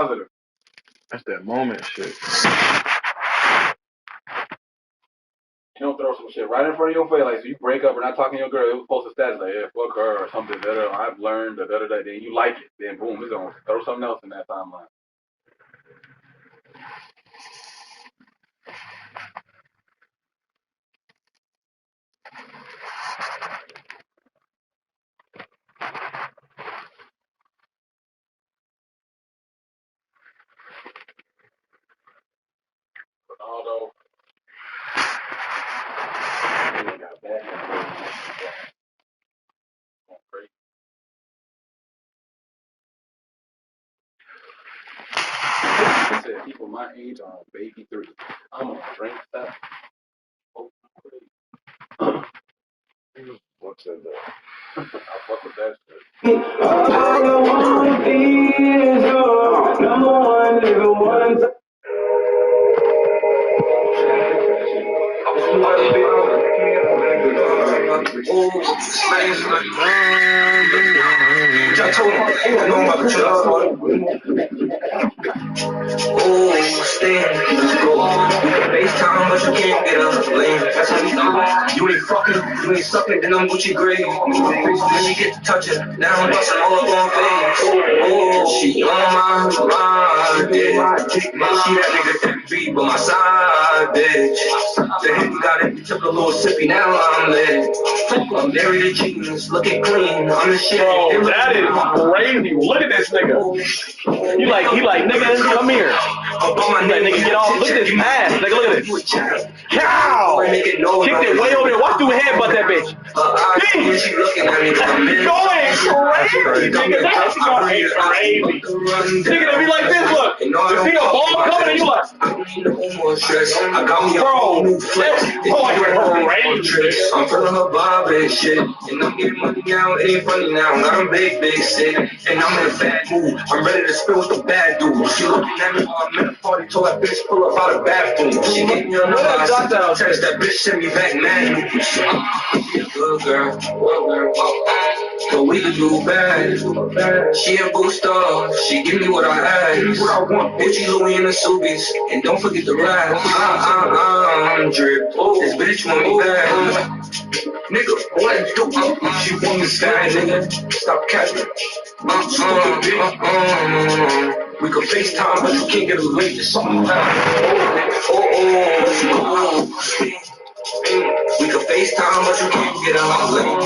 Positive. That's that moment shit. You don't throw some shit right in front of your face, like, so you break up or not talking to your girl, it was post a status like, yeah, fuck her or something, I've learned, then you like it, then boom, it's gonna throw something else in that timeline. Ronaldo. Got bad. I said people my age are on baby 3. I'm on drink stuff. What's in there? I fuck with that shit. All I wanna be is your number one, nigga, one. I told him, I know about the stand, let's go. You can FaceTime, but you can't get a lane. That's how we do. You ain't fucking, you ain't sucking, then I'm Gucci grade. Let me get to touching, now I'm busting all up on face. She on my mind, bitch. She that nigga Nba, but my side, bitch. The hit got it, took a little sippy, now I'm lit. I'm married to jeans, looking clean, I'm the shit. Bro, that is crazy. Look at this nigga. He like, nigga, come here. He's like, nigga, get off. Look at this ass. Nigga, look at this. Cow! Kicked it way over there. Watch through headbutt that bitch. She looking at me, going crazy, nigga. That's going crazy. Nigga, they be like this, look. You see a ball coming and you like, I got me a whole new flex. crazy. I'm feeling her vibe and shit. And I'm getting money now, it ain't funny now. I'm big, sick. And I'm in a bad mood. I'm ready to spill with the bad dude. She looking at me while I'm in a party, told that bitch pull up out of the bathroom. She gave me a number, I sent her a text, that bitch sent me back mad. She a good girl, but we could do bad. She a booster, she give me what I ask. Gucci, Louis, and the Subies, and don't forget the rap. I'm drip, this bitch want me back. Nigga, what do she want me bad, nigga? Stop catching. We can FaceTime, but you can't get a link to something bad. We can FaceTime, but you can't get a link.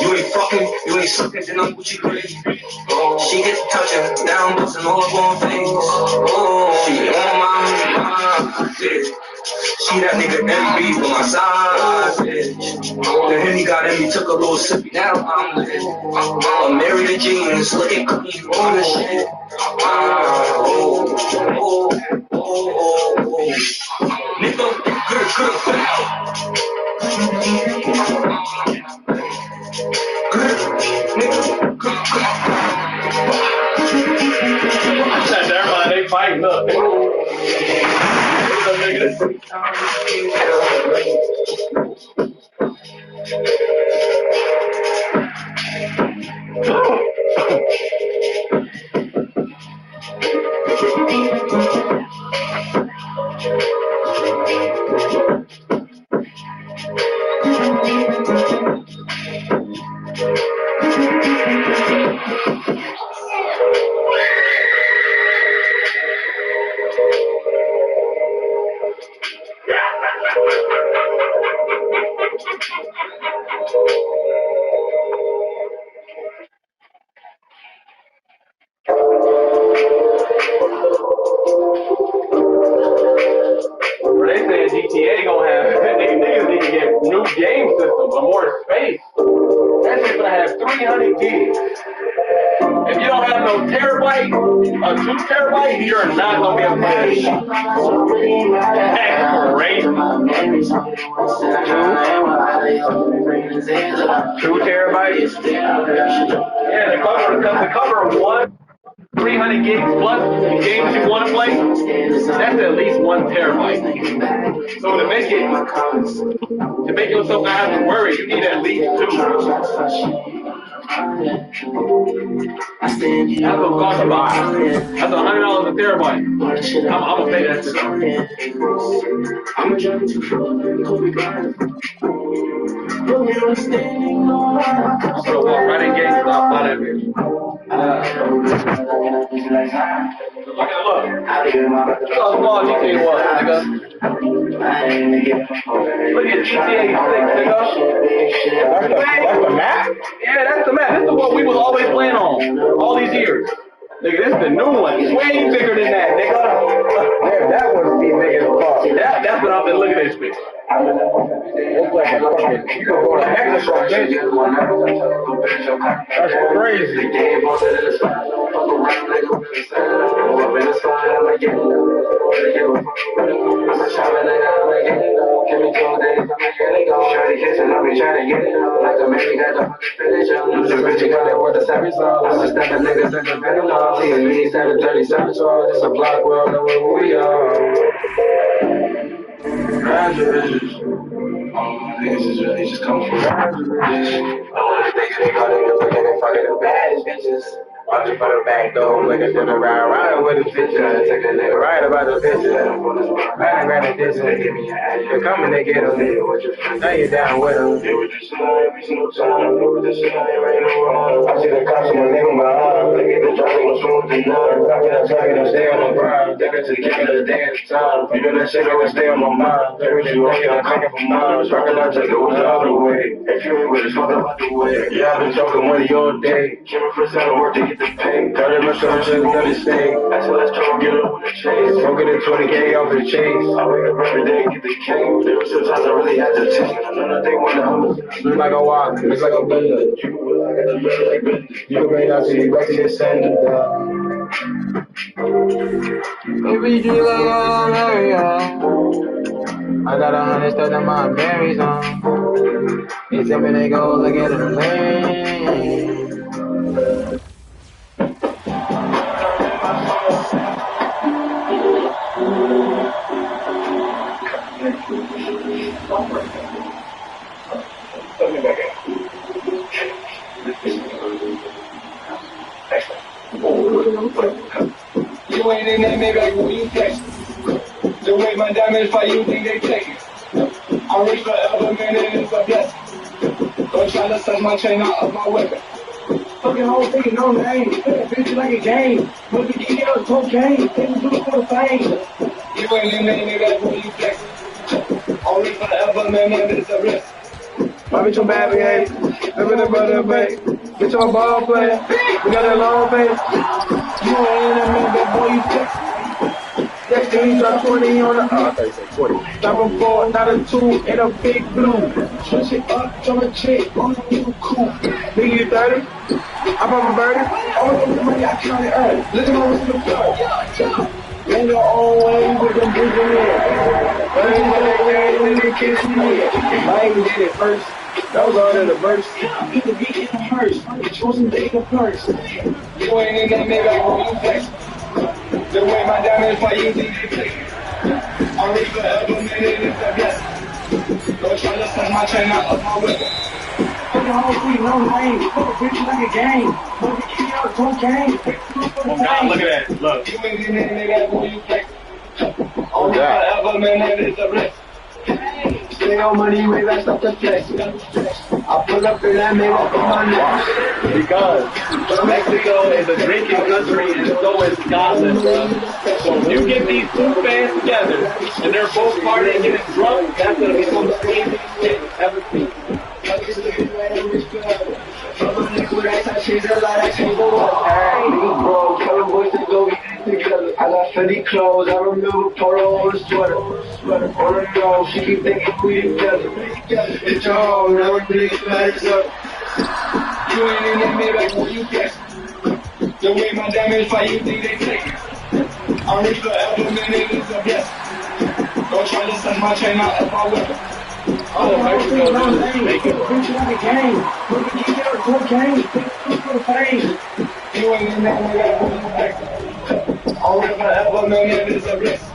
You ain't fucking, you ain't sucking, then I'm Gucci grade. She gets touching, now I'm busting all up on face. She on my bitch. She that nigga Nba for my side, bitch. The Henny got in me, took a little sip, now I'm lit. I'm married to jeans, looking clean, on the shit. Nigga, Never mind, they fighting up. GTA gonna have niggas need to get new game systems or more space. That shit's gonna have 300 gigs. If you don't have no terabyte, a 2 terabyte, you're not gonna be able to play that. That's crazy. 2 terabytes? Yeah, the cover one. 300 gigs plus the games you want to play, that's at least 1 terabyte. So to make yourself not have to worry, you need at least 2. That's what I'm talking about. That's $100 a terabyte. I'm gonna pay that shit. I'm gonna too far. I'm gonna walk right in GameStop, buy that bitch. Look. Look how small GTA was, nigga. Look at GTA 6, nigga. That's the map? Yeah, that's the map. This is what we was always playing on all these years. Nigga, this is the new one. It's way bigger than that, nigga. Damn, that one's be big as fuck. That's what I've been looking at this bitch. It's like a fucking, you can go to heck from bitch. That's crazy. It's a block world, know where we are. Graduates. All my niggas is really just coming from graduates. All the niggas they got in the fucking and fucking the baddest bitches. Watching for the back door, niggas in the ride, riding with the bitches. Take a nigga right about the bitches. Riding around the distance. They're coming, they get them. Now you down with them. I see the cops, I'm leaving behind. They get the drugs, I'm smoking the none. I get a target, I'm staying on the grind. They get to the game of the day at the time. You know that shit always stay on my mind. Every day walking, I'm thinking for miles. Rockin' out, take it the other way. If you ain't with us, fuck about the way. Yeah, I've been talking money all day. Came for some work to get the pay. Got it myself, just gotta stay. That's why let's try to get up on the chase. Smoking the 20K off the chase. I wake up every day and get the cake. There were sometimes I really had to take. None of they wanna look like a walk, looks like a blender. You can bring out to you, back to your sender. Baby, you like all area. I got 100 stuff in my berries on. They tell me they go look at the lane. You ain't in that Maybach when you flex. The way my diamonds fight, you think they take it. I'm rich forever, man, it is a blessing. Don't try to suck my chain out of my weapon. Fucking whole thing, no name. Bitch like a game. But the kid on cocaine. Things do it for the fame. You ain't in that Maybach when you flex. I'm rich forever, man, it is a blessing. My bitch on bad behavior. Live in the brother, babe. Bitch on ball player. We got that long face. You ain't in that Maybach, boy, you flex. Next thing you drop 20 on the, I thought you said 40. Drop a 4, not a 2, and a big blue. Switch it up, jump a chick, on the new cool. Nigga, you 30? I pop a birdie. All the money I count it early. Look at my wrist in the floor. In your own way, with them big in there. But ain't no way, nigga, kiss me here. I ain't did it first. That was all in the verse. Get the beat in the hearse. It wasn't the purse. You ain't in that Maybach when you flex. The way my diamonds fight, you think they play. I'm rich forever, man, it is a blessing. Don't try to suck my chain out of my weapon. Fucking whole thing, no name. Fuck a bitch like a game. But the kid on cocaine. Oh God, look at that. Look. You ain't in that Maybach when you flex. I'm rich forever, man, it is a blessing. Stay on money, way back up the flex. I pull up in that Maybach on my neck. Because Mexico is a drinking country and so is Scotland, bro. So if you get these two fans together and they're both partying and getting drunk, that's gonna be some of the craziest shit you've ever seen. I got 50 clothes, I remember photo on the sweater. On the nose, she keep thinking we together. It's your home, never niggas matters up. You ain't in that Maybach when you flex. The way my diamonds fight, you think they take it. I'm rich forever, man, it is a blessing. Don't try to suck my chain out of my weapon. Oh, Mexico is make it. Bitch like a game. But the kid on cocaine. For the fame. You ain't in that Maybach when you flex. I'm rich forever, man, it is a blessing.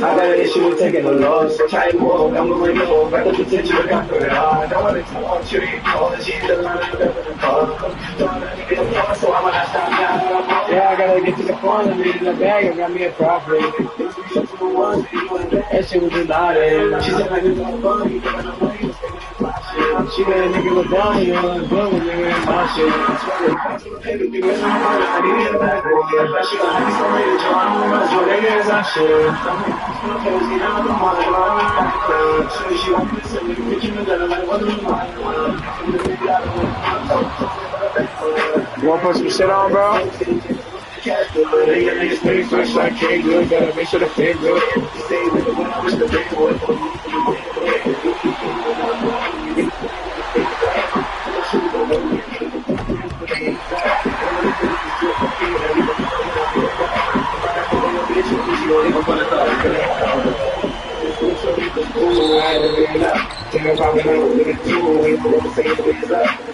I got an issue with taking a loss. Try to walk, I'm moving low. Got the potential, I got it hard. Don't want to talk, you ain't calling. She's the line of the car. So I'm gonna stop now. Yeah, I gotta get to the corner, leave in the bag, I got me a profit. That shit was just out there. She said, like, it's all funny. She let a nigga look down on you, and blow a nigga in my shit. I need it back, boy. She gon' have me so ready to join. That's what nigga is our shit. You wanna put some shit on, bro? Niggas make fresh like cake good, gotta make sure the fit good. Stay with the one, I wish the big boy.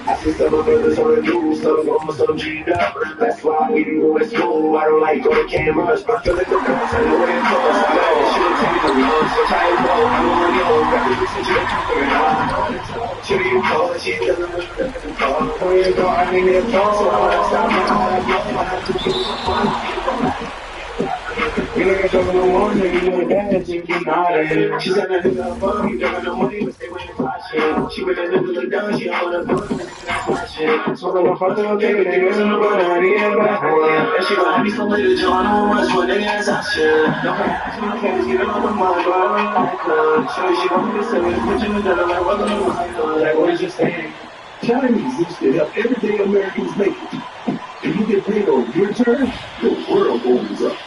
I see some brothers on the news, some G'd up. That's why we do at school. I don't like going cameras, but I feel like the girls, I know what it costs. I know that shit take the lunch, so try to walk. I'm on your own, got to listen to the comfort. She didn't call, she doesn't call. When you go, I need a phone, so I wanna stop my have to keep my you look at the morning, you know that you get naughty. She said that it's not fun, you got no money, but stay with the shit. She with a little down, she on the phone, that's my shit. So I'm gonna fuck up, take it, niggas in the road, I need it back. And she gonna have me some later, Joe, I don't watch what they ass I shit. Don't ask me, can't get on the mind, but I don't like her. She want me to say, put you in the like, what the fuck? Like, what is you saying? Chinese used to help everyday Americans make it. If you get paid on your turn, the world opens up.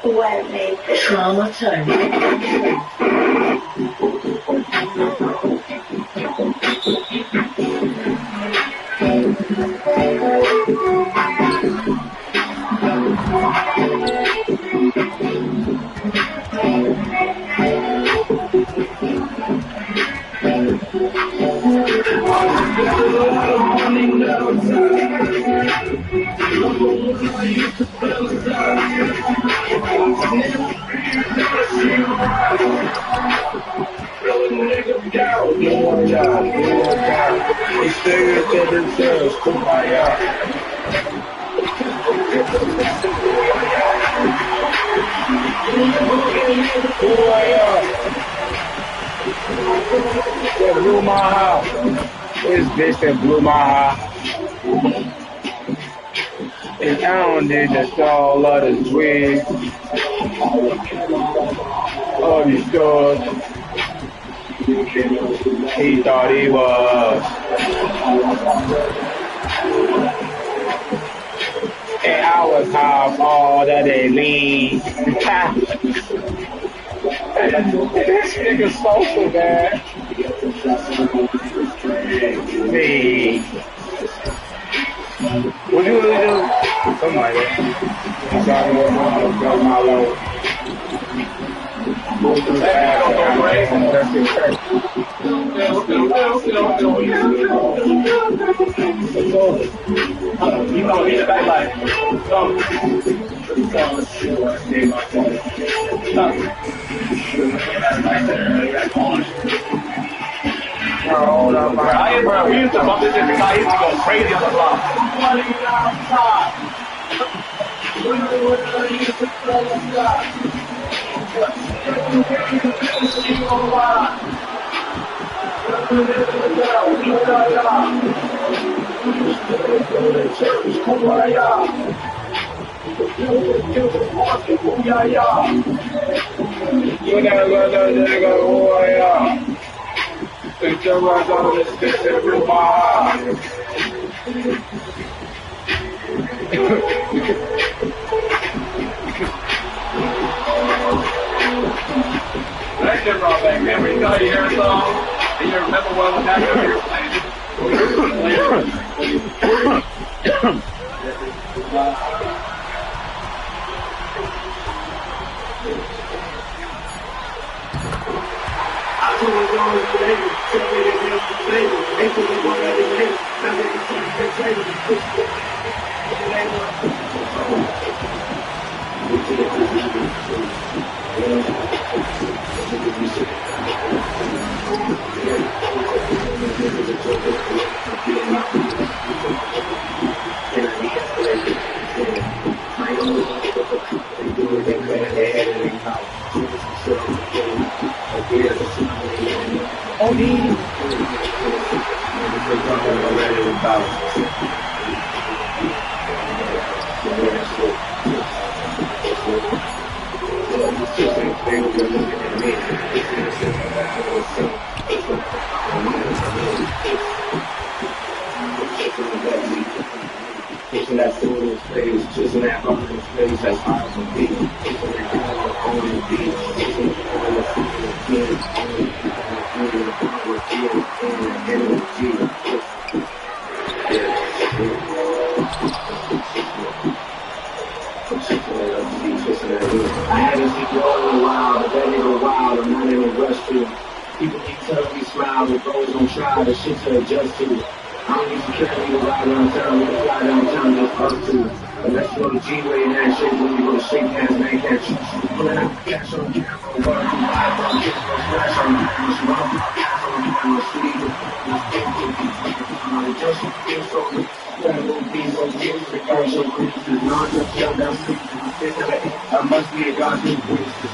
What made the trauma turn? They stay at themselves, kumbaya. That blew my house. This bitch that blew my house. And I don't need to saw a lot of twigs. All these stores. He thought he was. And I was half all that they leave. This nigga social, man. Me. What you really do? Something like that. I'm sorry, I'm my low. You know, hit it back like, Bro, we used to bump this shit because I used to go crazy on the block. That shit brought back memories. You know how you hear a song and you remember what was happening when you were playing it? I haven't seen you all in a while, but that nigga wild, I'm not in a rush to. People keep telling me smile, but bros don't try, the shit to adjust to. I don't need to carry me to ride around town, we can fly downtown just us two. Unless you go to G-Way and that shit, when you go to shake hands, man, can't shoot you. Pulling out cash on camera, run through live, run, get no splash on you. She run through cash on you, and we'll see you. Just you feel so good. I must be a God who brings the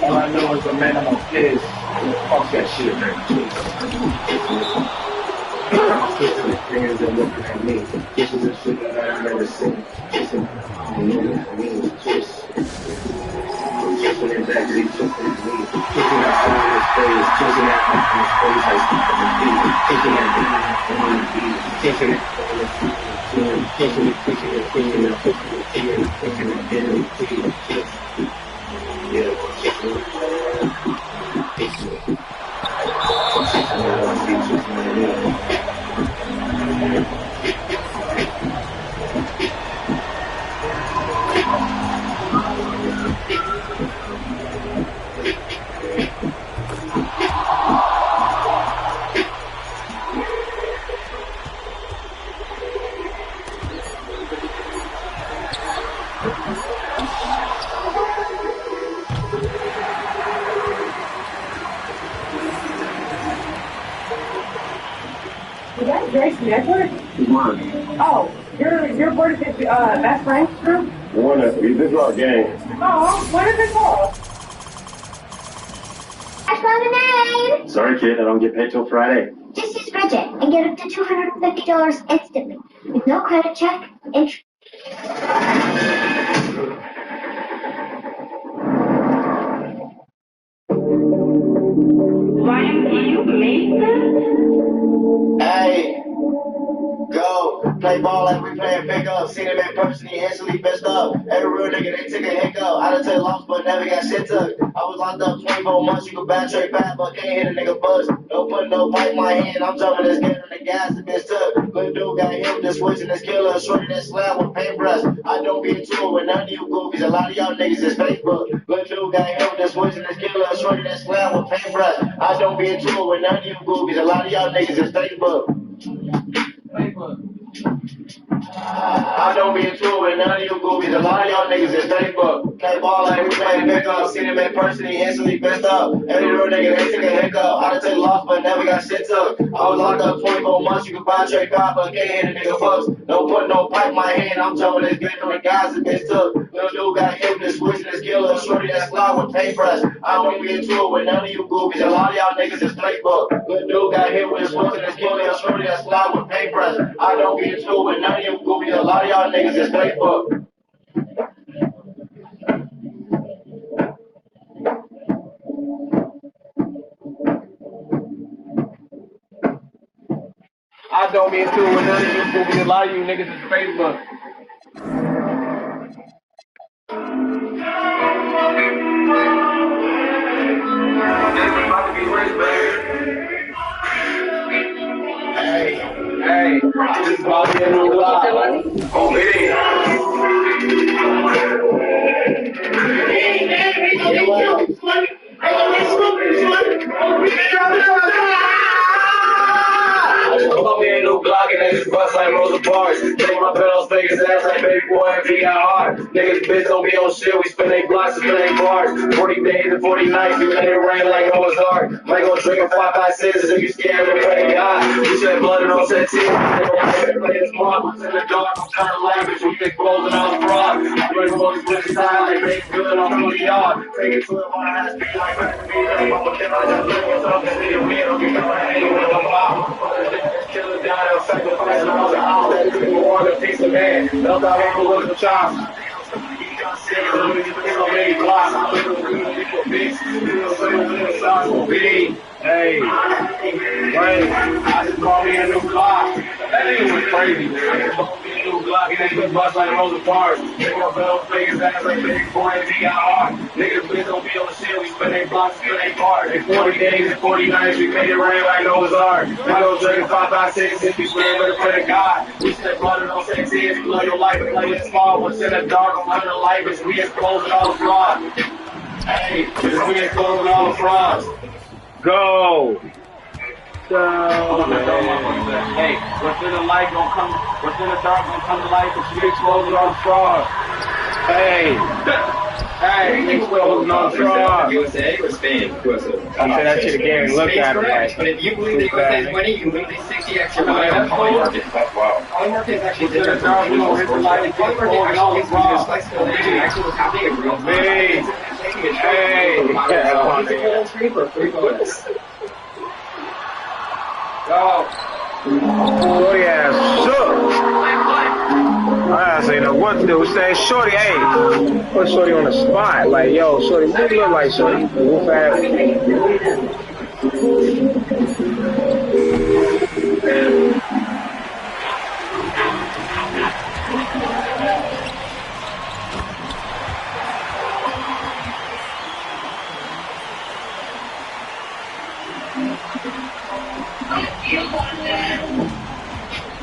all I know is the man I'm on is fuck that shit, man. Twisting the fingers and looking at me. This is a shit that I've never seen. Twisting at me. Twist. Twisting in backseat, twisting at me. Twisting that phone in his face. Twisting that phone in his face. I speak on the beat. Twisting that beat on the beat. Twisting that phone in his face. Twisting it, twisting it, twisting it, twisting it, twisting it, twisting it, twisting it, twisting it. Yeah, twisting it. Twisting it. Twisting it, I see twisting it. Is that Gracie Edward? Oh, your board is best friends group? This is our game. Oh, what is it called? That's lemonade! Sorry, kid, I don't get paid till Friday. Just use Bridget and get up to $250 instantly. With no credit check, interest. Ryan, you made this? Hey, go, play ball like we playing pickup. Seen him in person, he instantly pissed up. Every real nigga, they took a hiccup. I done took loss, but never got shit took. I was locked up 24 months, you could back straight back, but can't hit a nigga buzz. Don't put no pipe in my hand, I'm jumping this kid on the gas, the bitch took. Good dude got hit with this switch and this killer, shorty that slam with paintbrush. I don't be into it with none of you goofies, a lot of y'all niggas is Facebook. Good dude got hit with this switch and this killer, shorty that slam with paintbrush. I don't be into it with none of you goofies, a lot of y'all niggas is Facebook. I don't be into it with none of you goobies. A lot of y'all niggas is straight fuck. Play ball like we playing pickup. Seen him in person, he instantly pissed up. Every real nigga, they took a hiccup. I done took loss, but never got shit took. I was locked up 24 months. You can buy a trade cop, but can't hit a nigga fucks. Don't put no pipe in my hand. I'm jumping this bitch from the guys that bitch took. Little dude got hit with this switch and this killer. Shorty that's fly with paintbrush. I don't be into it with none of you goobies. A lot of y'all niggas is straight fuck. Little dude got hit with this switch and this killer. Shorty that's fly with paintbrush. I don't be into it with none of you goobies. A lot of y'all niggas is straight fuck. I don't be into it with none of you goobies. A lot of you niggas is Facebook. Hey, this is about to be a new live. Oh, baby. I'm up here in New Glock and this bust like Rosa Parks. Take my pedals, fake his ass like baby boy if he got hard. Niggas bitch don't be on shit, we spin they blocks and spin they bars. 40 days and 40 nights, we let it rain like Noah's Ark. Might go drink a 5-5-6 if you scared to pray God. We shed blood and don't shed tears. Play this mark, what's in the dark, I'm trying to language, we exposing all the fraud. Running on this bitch side like they good on 20 yards. Take it to it on a high speed like fast speed. I'm up with them, I just look at something, see a wheel, you know I hang with them, I'm out. Killing down and sacrificing all the hours that you want a piece of man. Don't I have a little child. Hey, wait, I just called me a new Glock. That nigga was crazy, man. New Glock and they just bust like Rosa Parks. Nigga belt figures ass like big boy and he got hard. Niggas bitch don't be on shit, we spin they blocks, spin they cars. In 40 days and 40 nights, we made it rain like Noah's Ark. I go drinking 5-5-6 if you swear better pray to God. We said blood and don't say tears, we love your life and play it small. What's in the dark, I'm under the light, bitch, we exposing all the fraud. Hey, bitch, we exposing all the frauds. Go. Hey, what's in the light gonna come, what's in the dark gonna come to light, but we exposing all the fraud. Hey. Hey, exposing all the fraud. USA or Spain? USA. I said that shit again. Look at it. But if you believe that USA's money, you literally 60x your money on coin market. Coin market is actually different from coin market actually gives you this flexibility to actually what's happening in real time. Taking a trade on screen for free bonus. Yo. Shorty ass shook. I don't know what to do. Say, Shorty, hey, put Shorty on the spot. Like, yo, Shorty, what do you look like, Shorty? Whoop ass.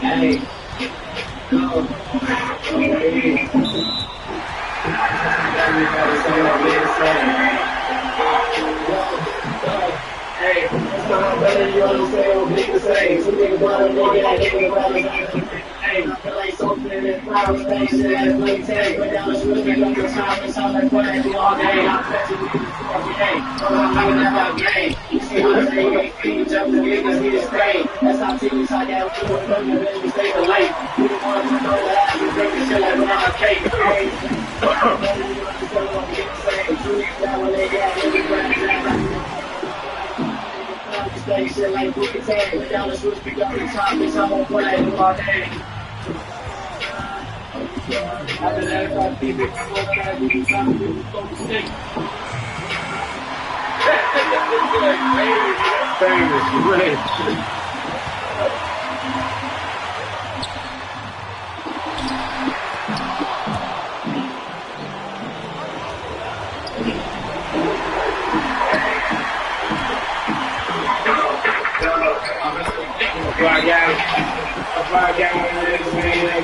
Hey. Hey, that's not better, you understand what niggas say. Some niggas want to know that nigga rather than hey, feel like something in this flower space, shit that's like tag, but down the street, pick up the time, it's all like what I do all day. I'm fetching niggas every day, so I'm having that hot game. You see how they make feet, jump the niggas need to stay. That's how teams I got to do it, but the bitch stay the late. You don't want to know that, you break the shit like banana cake. Hey, Stay shit like we can take it down the switch, pick up the top, bitch, I'm on play all day. After that, if I keep it, I'm going to do something to focus stick. Famous, rich. I got it, man.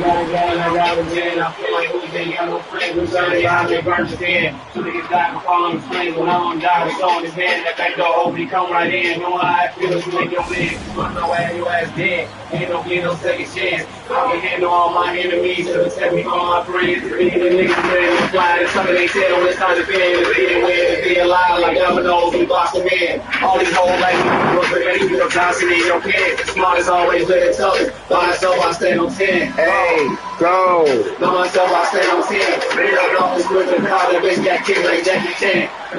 I got it, man. I feel like who's they got no friends. We say I get burnt his in. Two niggas died and fall on the flames. When I'm die, it's on his hand. That back door open, he come right in. Know how I feel, you make your man. Run away, your ass dead. Ain't no get no second chance. I can handle all my enemies. So protect me from my friends. Being the niggas ready to fly. There's something they tell when it's time to finish. It's being win, it's being alive like dominoes. We box them in. All these hoes like me. Brooklyn, man, you know Johnson in your pen. Smart as always, let it tough. By myself, I stand on 10. Hey, go. By myself, I stand on 10. Read up off the script and call that bitch got kicked like Jackie Chan. I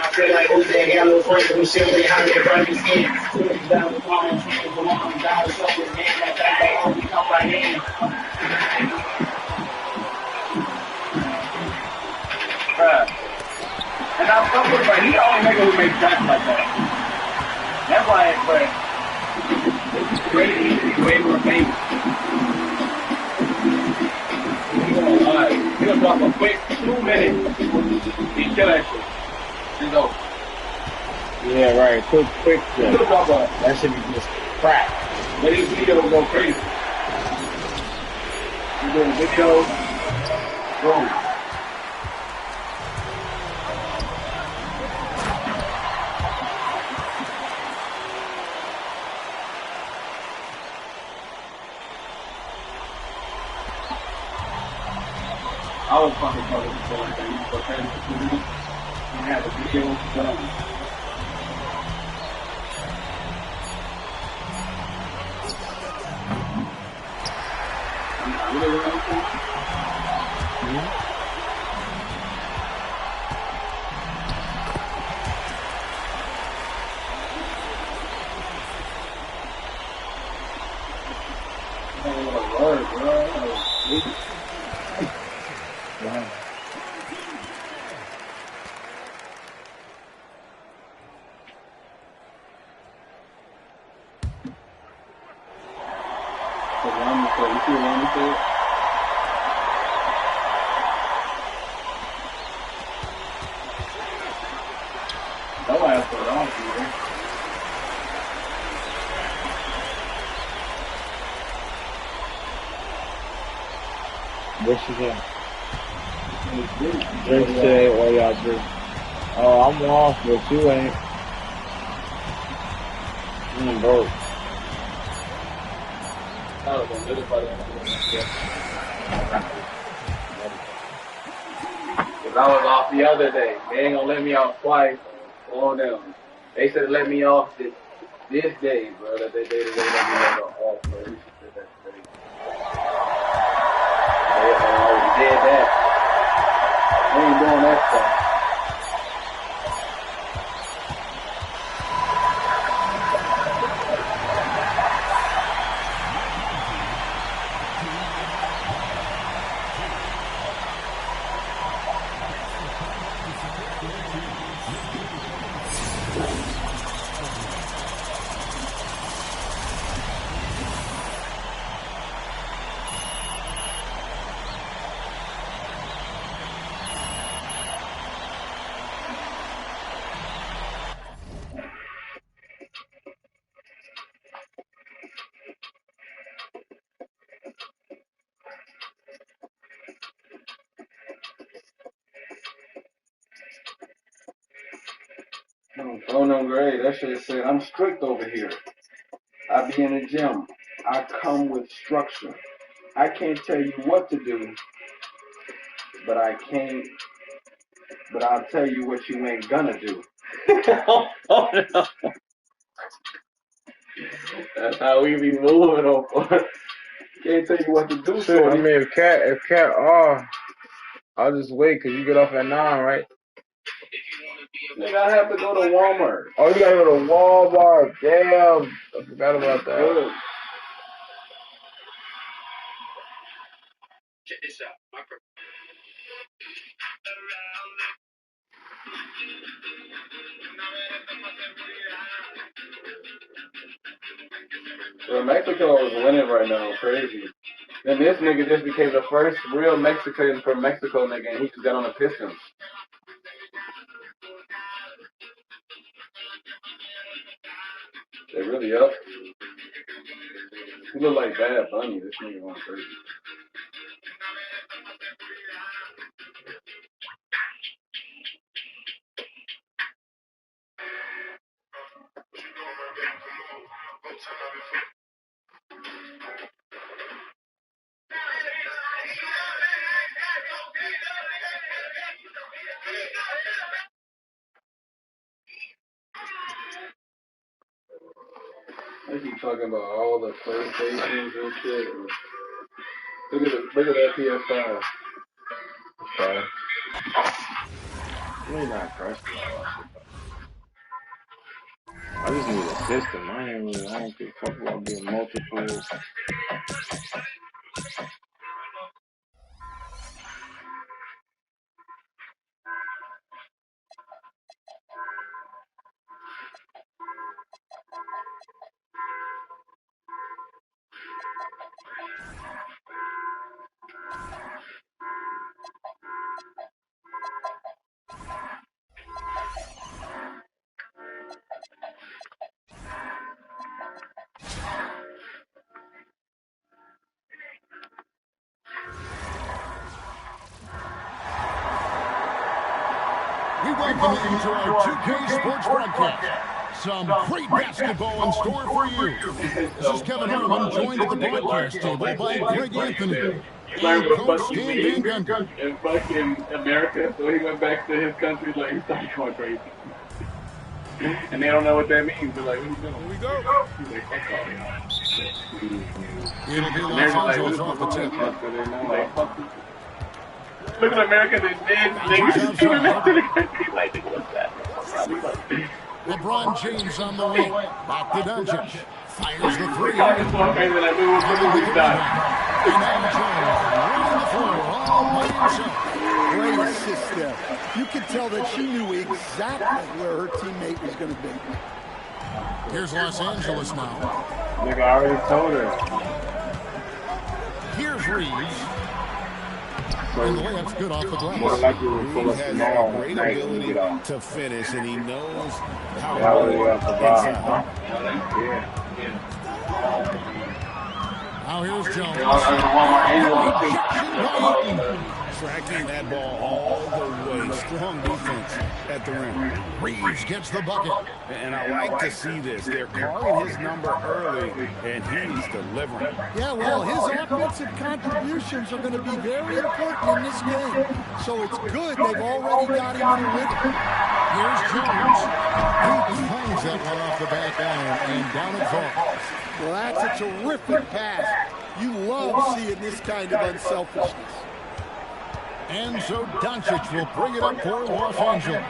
feel like who's that got no friends who shit they out there burning skin. Down the phone, come on, down the shoulder, man, that back they only come right in. Bruh. And I'm fucking with he the only nigga who makes shots like that. That's why it's crazy. He's way more famous. He'll drop a quick 2 minutes. He kill that shit. It's over. Yeah, right. Quick shit. He'll drop a. That should be just crap. But his video will go crazy. He's doing videos. Boom. I was fucking talking before like that. You go crazy for 2 minutes and have a video done. You know what I'm saying? I don't know what word, bro. Wow. You see what I'm saying? No ass for wrong, man. What she got? Drink shit while y'all drink. Oh, I'm off, but you ain't. Broke. Cause I was off the other day. They ain't gonna let me off twice. Slow down. They said let me off this day, bro. That they let me off, bro. We should do that today. They already did that. They ain't doing that stuff. Oh no, great. That shit said I'm strict over here. I be in the gym. I come with structure. I can't tell you what to do, but I'll tell you what you ain't gonna do. Oh no. That's how we be moving on. Can't tell you what to do, Shit, I so mean, if cat off, I'll just wait, cause you get off at 9, right? Nigga, I have to go to Walmart. Oh, you gotta go to Walmart. Damn, I forgot about that. Good. Check this out. Well, Mexico is winning right now, crazy. And this nigga just became the first real Mexican from Mexico nigga, and he just got on the Pistons. They really up. He look like Bad Bunny. This nigga going crazy. They keep talking about all the PlayStations and shit. Look at that PS5. Okay. Really not pressing all that shit. I just need a system. I don't give a fuck about being multiple. We welcome you to our 2K Sports broadcast. Some great basketball in store for you. This is Kevin Harlan, joined at the broadcast table by Greg Anthony and Coach Stan Van Gundy. In fucking America, so he went back to his country, like, he started going crazy. And they don't know what that means. They're like, what are you doing? Here we go. He's like, fuck all y'all. It'll be Los Angeles off the tip. Like, fuck this. Look at America, they did. Niggas came back to the country. Like, what's that? LeBron James on the wing. Back to Doncic. Fires the three. I just walked crazy like, we were supposed to die. And now Jones running the floor all by himself. Great assist there. You could tell that she knew exactly where her teammate was going to be. Here's Los Angeles now. Nigga, I already told her. Here's Reeves. And the layup's good off the glass. Reeves has a great ability to finish, and he knows how to play inside. Now here's Jones. Tracking that ball all the way. Strong defense at the rim. Reeves gets the bucket. And I like to see this. They're calling his number early, and he's delivering. Yeah, well, his offensive contributions are going to be very important in this game. So it's good they've already got him in the rhythm. Here's Jones. He finds that one off the back iron and down it falls. Well, that's a terrific pass. You love seeing this kind of unselfishness. And so Doncic will bring it up for Los Angeles.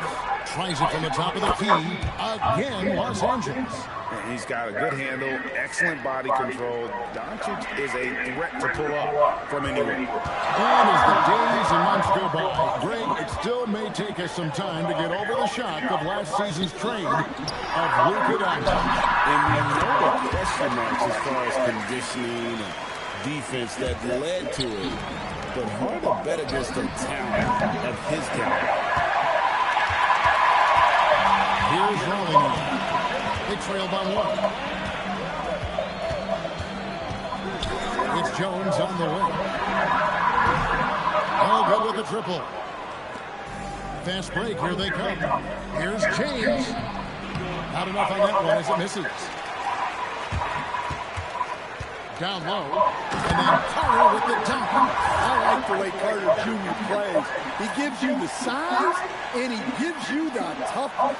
Tries it from the top of the key. Again, Los Angeles. And he's got a good handle, excellent body control. Doncic is a threat to pull up from anywhere. And as the days and months go by, Greg, it still may take us some time to get over the shock of last season's trade of Luka Doncic. And we know the question marks as far as conditioning and defense that led to it. But hard to bet against the talent of his talent. Here's Raleigh now. They trail by one. It's Jones on the wing. All good with the triple. Fast break, here they come. Here's James. Not enough on that one as it misses. Down low, and then Carter with the dunk. I like the way Carter Jr. plays. He gives you the size, and he gives you the toughness.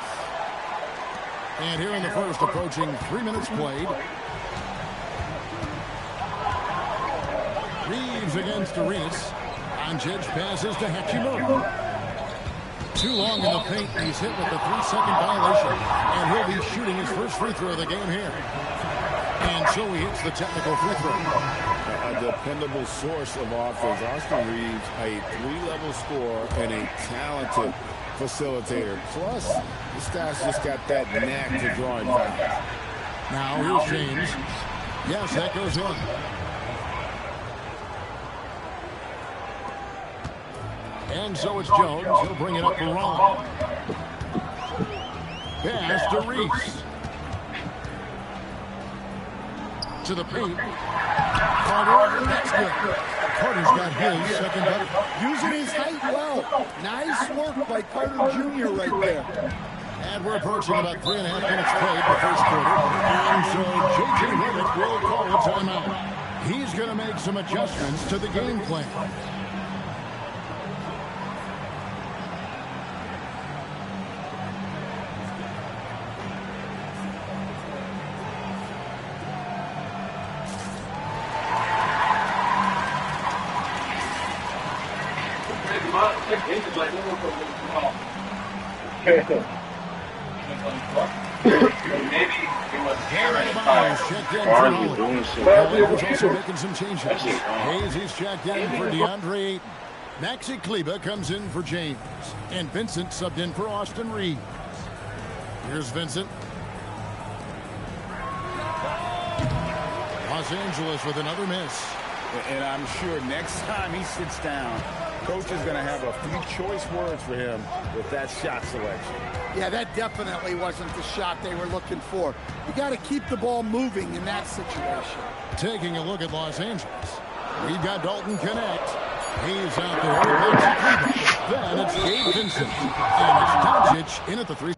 And here in the first, approaching 3 minutes played. Reeves against Arenas. Doncic passes to Hachimura. Too long in the paint. He's hit with the 3-second violation. And he'll be shooting his first free throw of the game here. And so he hits the technical free throw. A dependable source of offense. Austin Reeves, a 3-level scorer and a talented facilitator. Plus, this guy's just got that knack to drawing fouls. Now here's James. Yes, that goes in. And so it's Jones. He'll bring it up for Ron. Pass to Reeves. To the paint. Carter, that's good. Carter's got his second bucket. Using his height well. Nice work by Carter Jr. right there. And we're approaching about 3.5 minutes played the first quarter. And so J.J. Redick will call a timeout. He's going to make some adjustments to the game plan. The Lakers also making some changes. Hayes is checked in for DeAndre Ayton. Maxi Kleba comes in for James. And Vincent subbed in for Austin Reeves. Here's Vincent. Los Angeles with another miss. And I'm sure next time he sits down, coach is going to have a few choice words for him with that shot selection. Yeah, that definitely wasn't the shot they were looking for. You got to keep the ball moving in that situation. Taking a look at Los Angeles. We've got Dalton Connect. He's out there. Then it's Gabe Vincent. And it's Doncic in at the three.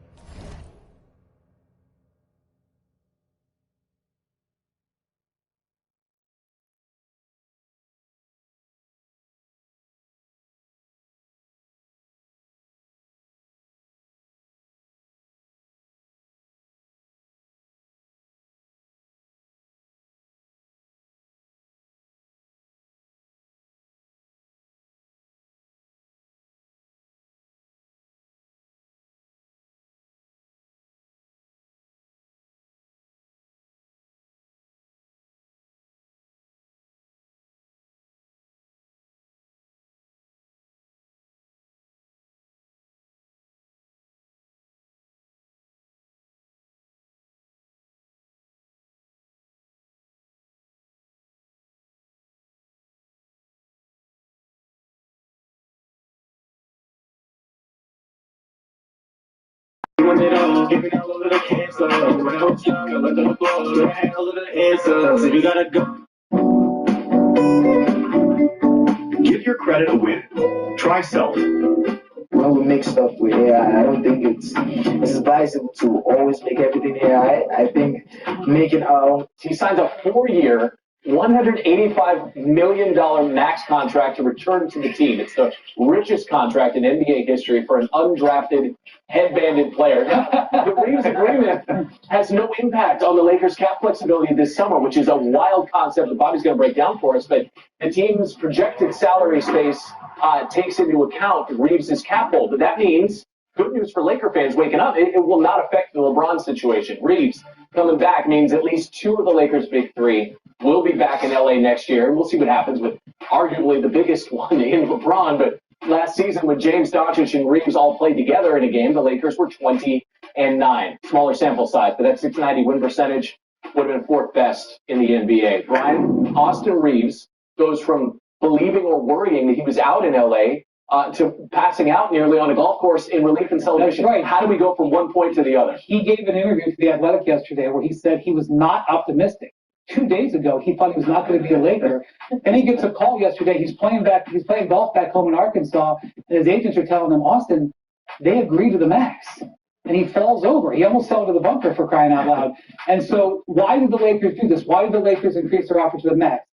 You gotta go. Give your credit a win. Try self. When we make stuff with AI, I don't think it's advisable to always make everything AI. I think making our own. He signs a 4-year, $185 million max contract to return to the team. It's the richest contract in NBA history for an undrafted, headbanded player. Now, the Reeves agreement has no impact on the Lakers' cap flexibility this summer, which is a wild concept that Bobby's going to break down for us. But the team's projected salary space takes into account Reeves' cap hold. But that means good news for Laker fans waking up. It will not affect the LeBron situation. Reeves coming back means at least 2 of the Lakers' big 3 will be back in LA next year. And we'll see what happens with arguably the biggest one in LeBron. But last season, when James, Doncic, and Reeves all played together in a game, the Lakers were 20-9. Smaller sample size, but that 690 win percentage would have been 4th best in the NBA. Brian, Austin Reeves goes from believing or worrying that he was out in LA to passing out nearly on a golf course in relief and celebration. That's right. How do we go from one point to the other? He gave an interview to The Athletic yesterday where he said he was not optimistic. 2 days ago, he thought he was not going to be a Laker. And he gets a call yesterday. He's playing golf back home in Arkansas, and his agents are telling him, Austin, they agreed to the max. And he falls over. He almost fell into the bunker, for crying out loud. And so why did the Lakers do this? Why did the Lakers increase their offer to the max?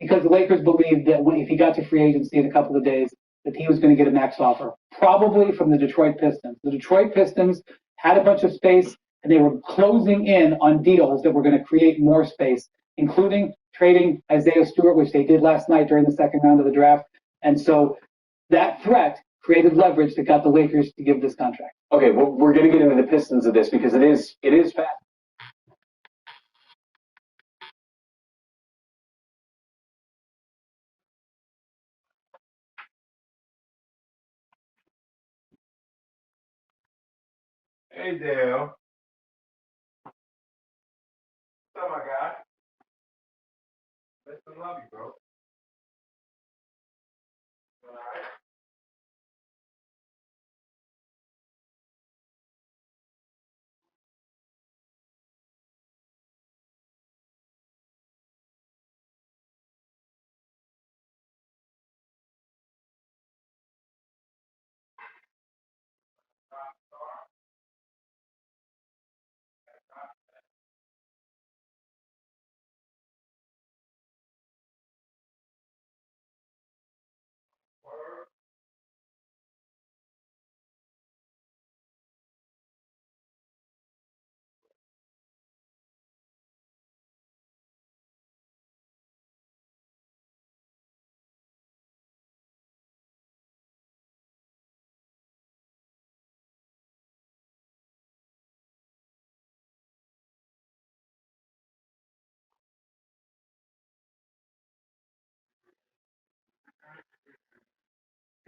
Because the Lakers believed that if he got to free agency in a couple of days, that he was going to get a max offer, probably from the Detroit Pistons. The Detroit Pistons had a bunch of space, and they were closing in on deals that were going to create more space, including trading Isaiah Stewart, which they did last night during the second round of the draft. And so that threat created leverage that got the Lakers to give this contract. Okay, well, we're going to get into the Pistons of this because it is fast. Hey, Dale. What's up, my guy? Best of love you, bro. All right.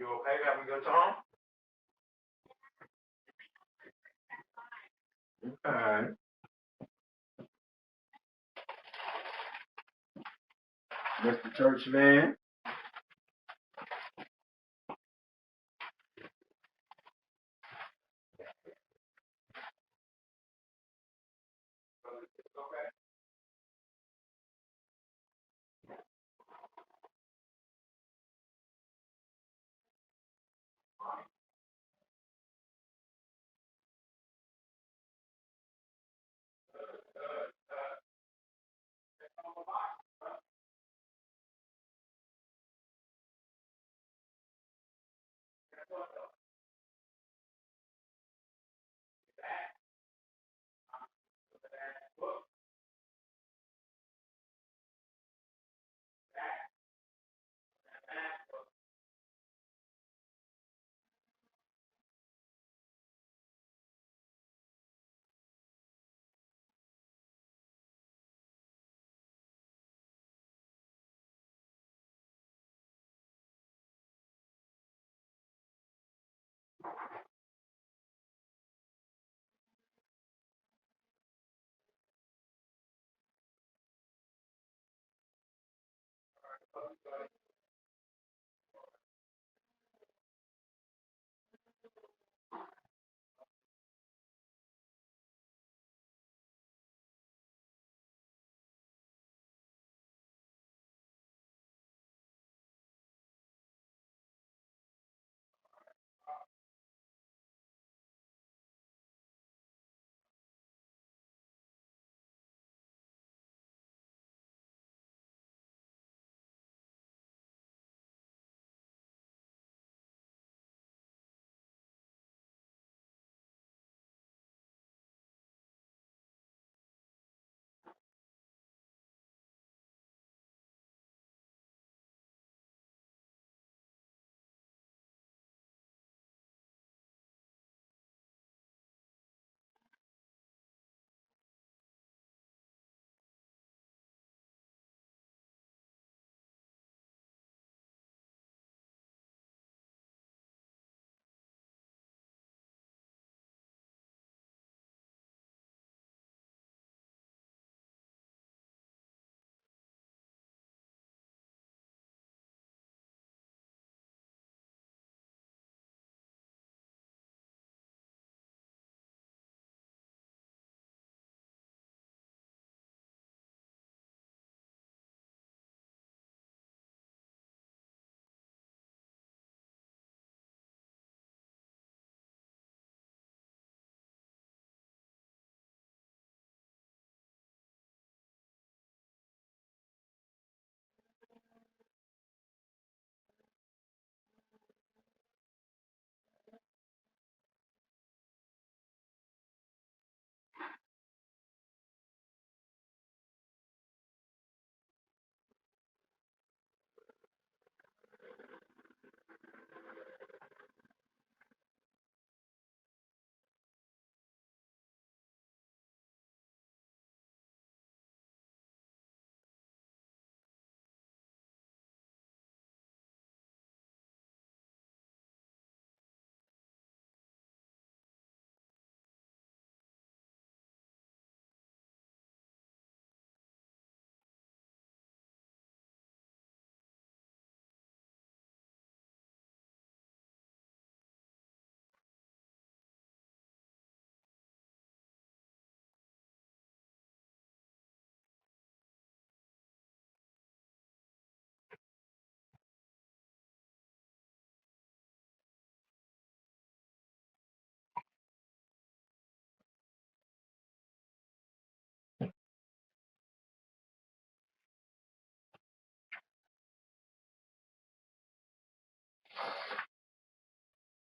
You okay? Having a good time? Alright. Mr. Churchman.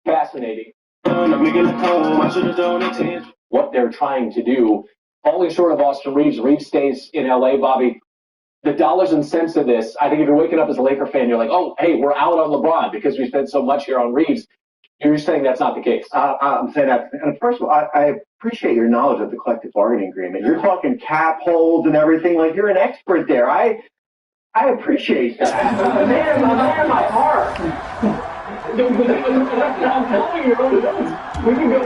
Fascinating. What they're trying to do, falling short of Austin Reeves. Reeves stays in LA, Bobby. The dollars and cents of this, I think if you're waking up as a Laker fan, you're like, oh, hey, we're out on LeBron because we spent so much here on Reeves. You're saying that's not the case. I'm saying that. And first of all, I appreciate your knowledge of the collective bargaining agreement. You're talking cap holds and everything like you're an expert there. I appreciate that. My heart. I'm telling you,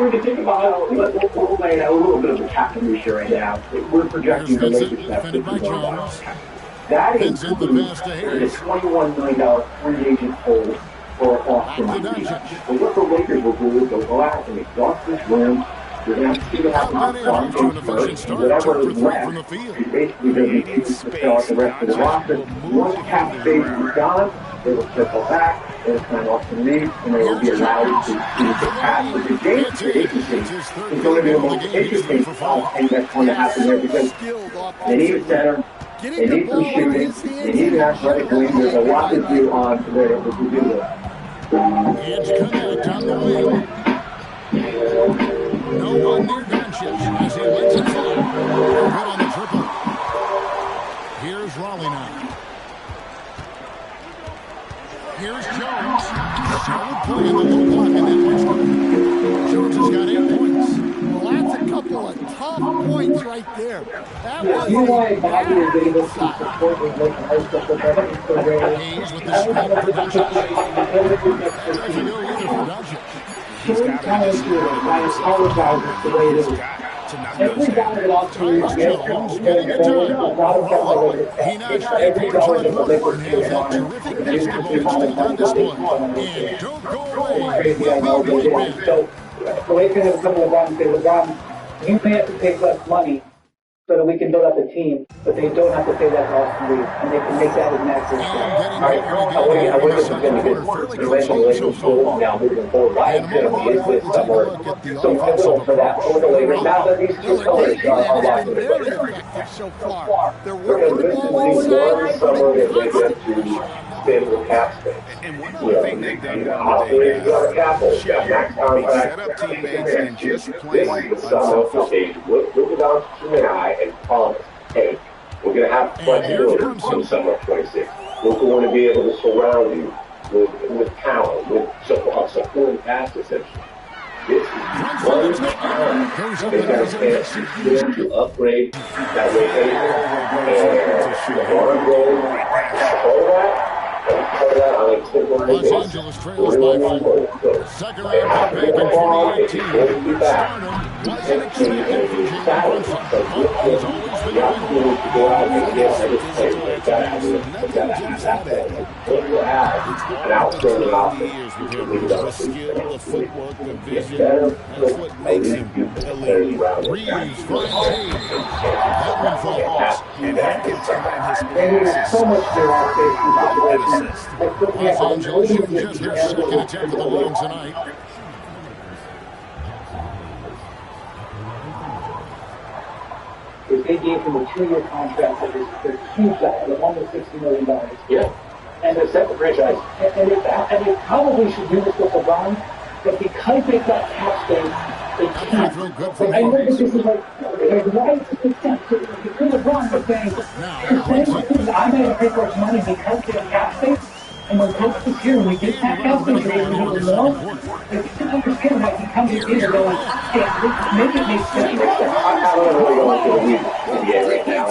we can think about we'll lay out a little bit of a cap issue right now. We're projecting the Lakers to have $50 million cap. That includes the $21 million free agent hold for Austin Reeves. So what the Lakers will do is they'll go out and exhaust this room. You're going to have to see what happens on James first, and whatever is left is basically going to be used to fill out the rest of the roster. Once cap space is gone, they will circle back, they will sign Austin Reeves, and they will be allowed to use the cap. But the James free agency is going to be the most interesting thing that's going to happen there because they need a center, they need some shooting, they need an athletic wing. There's a lot to do on there to do that. It's Connect on the wing. No one near Doncic as he lets it fly. Good on the triple. Here's Raleigh now. Here's Jones. Solid play in the low block in that first one. Jones has got 8 points. Well, that's a couple of tough points right there. That was you know why Bobby is able to support his Lakers high school football? Hayes with the screen for Doncic. That doesn't go either for Doncic. Certain talents do it. I apologize. It's the way it is. Every guy that also Tyus Jones getting it done. He notched 8 points in the quarter and has that terrific basketball instinct on display. And don't go away. He'll be right back. So the Lakers have come to LeBron and say, LeBron, you may have to pay less money so that we can build up the team, but they don't have to pay that to Austin Reeves, and they can make that as natural as All right, I wonder if it's going to be the Lakers school now moving forward. Why is going to be this summer so pivotal for that for the Lakers? Now that these two colors are locked in place. so far. They're Because working the this is ball the one inside. summer that they get to spend with cap space. And one other thing they've done Austin Reeves got a cap hold, got max set up contract. teammates and just This playing is the summer for Dave. Look at Austin and I and promise, hey, we're going to have flexibility in summer of 26. We're going to be able to surround you with talent, with supporting cast, essentially. This is one time they got a chance to upgrade that way. And LeBron James, all that. Los Angeles trails by 4. Second round pick back in 2018. Stardom wasn't expected for Jalen Brunson, but he's always been a winner. The skill, the footwork, the vision, that's what makes him elite. Reeves finds Hayes. That one falls. And he can time his And there's so much there out there. Los Angeles shooting just their second attempt for the line tonight. If they gave him a 2-year contract that is huge, of almost $60 million. Yeah. And they set the franchise. And they probably should do this with LeBron, but because they've got cap space, they can't. But I know this is like why is this sense? Because LeBron was saying, I'm going to pay for money because they have cap space. And when Coach is here, we get that cap space, we're going to do more. If you can understand why he comes in and going, hey, make it make sense. I don't know what you're going to NBA right now.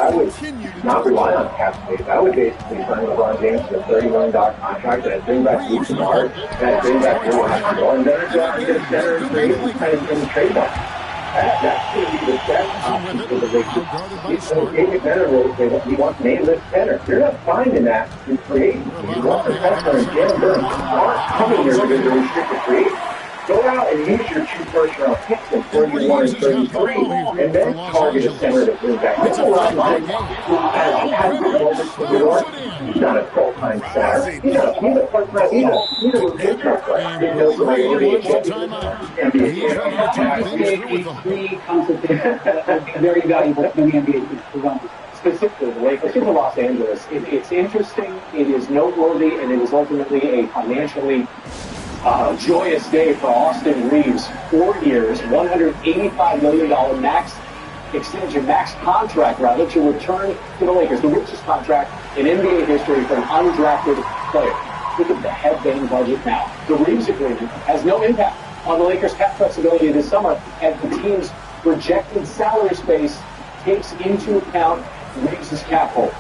I would not rely on cap space. I would basically sign LeBron James to a $30 million contract and I'd bring back Luke Kennard and I'd bring back Drew Hashimura and then I'd go out and get a center and trade and trade market. That's going to be the best option for the Lakers. David Benner will say that he wants nameless center. You're not finding that in free agency. You want the center and Jalen Burns aren't coming here because they're restricted free agents. Go out and use your 2 first-round picks in 31 and 33, and then target a center to bring back. That's a lot of money. He's not a full-time center. He's a part-time. He's a replacement player. He knows somebody already very valuable for the NBA to run. Specifically, the Lakers in Los Angeles. It's interesting, it is noteworthy, and it is ultimately a financially joyous day for Austin Reeves. 4 years, $185 million max extension, max contract rather, to return to the Lakers. The richest contract in NBA history for an undrafted player. Look at the headbang budget now. The Reeves agreement has no impact on the Lakers' cap flexibility this summer, as the team's projected salary space takes into account Reeves' cap hold.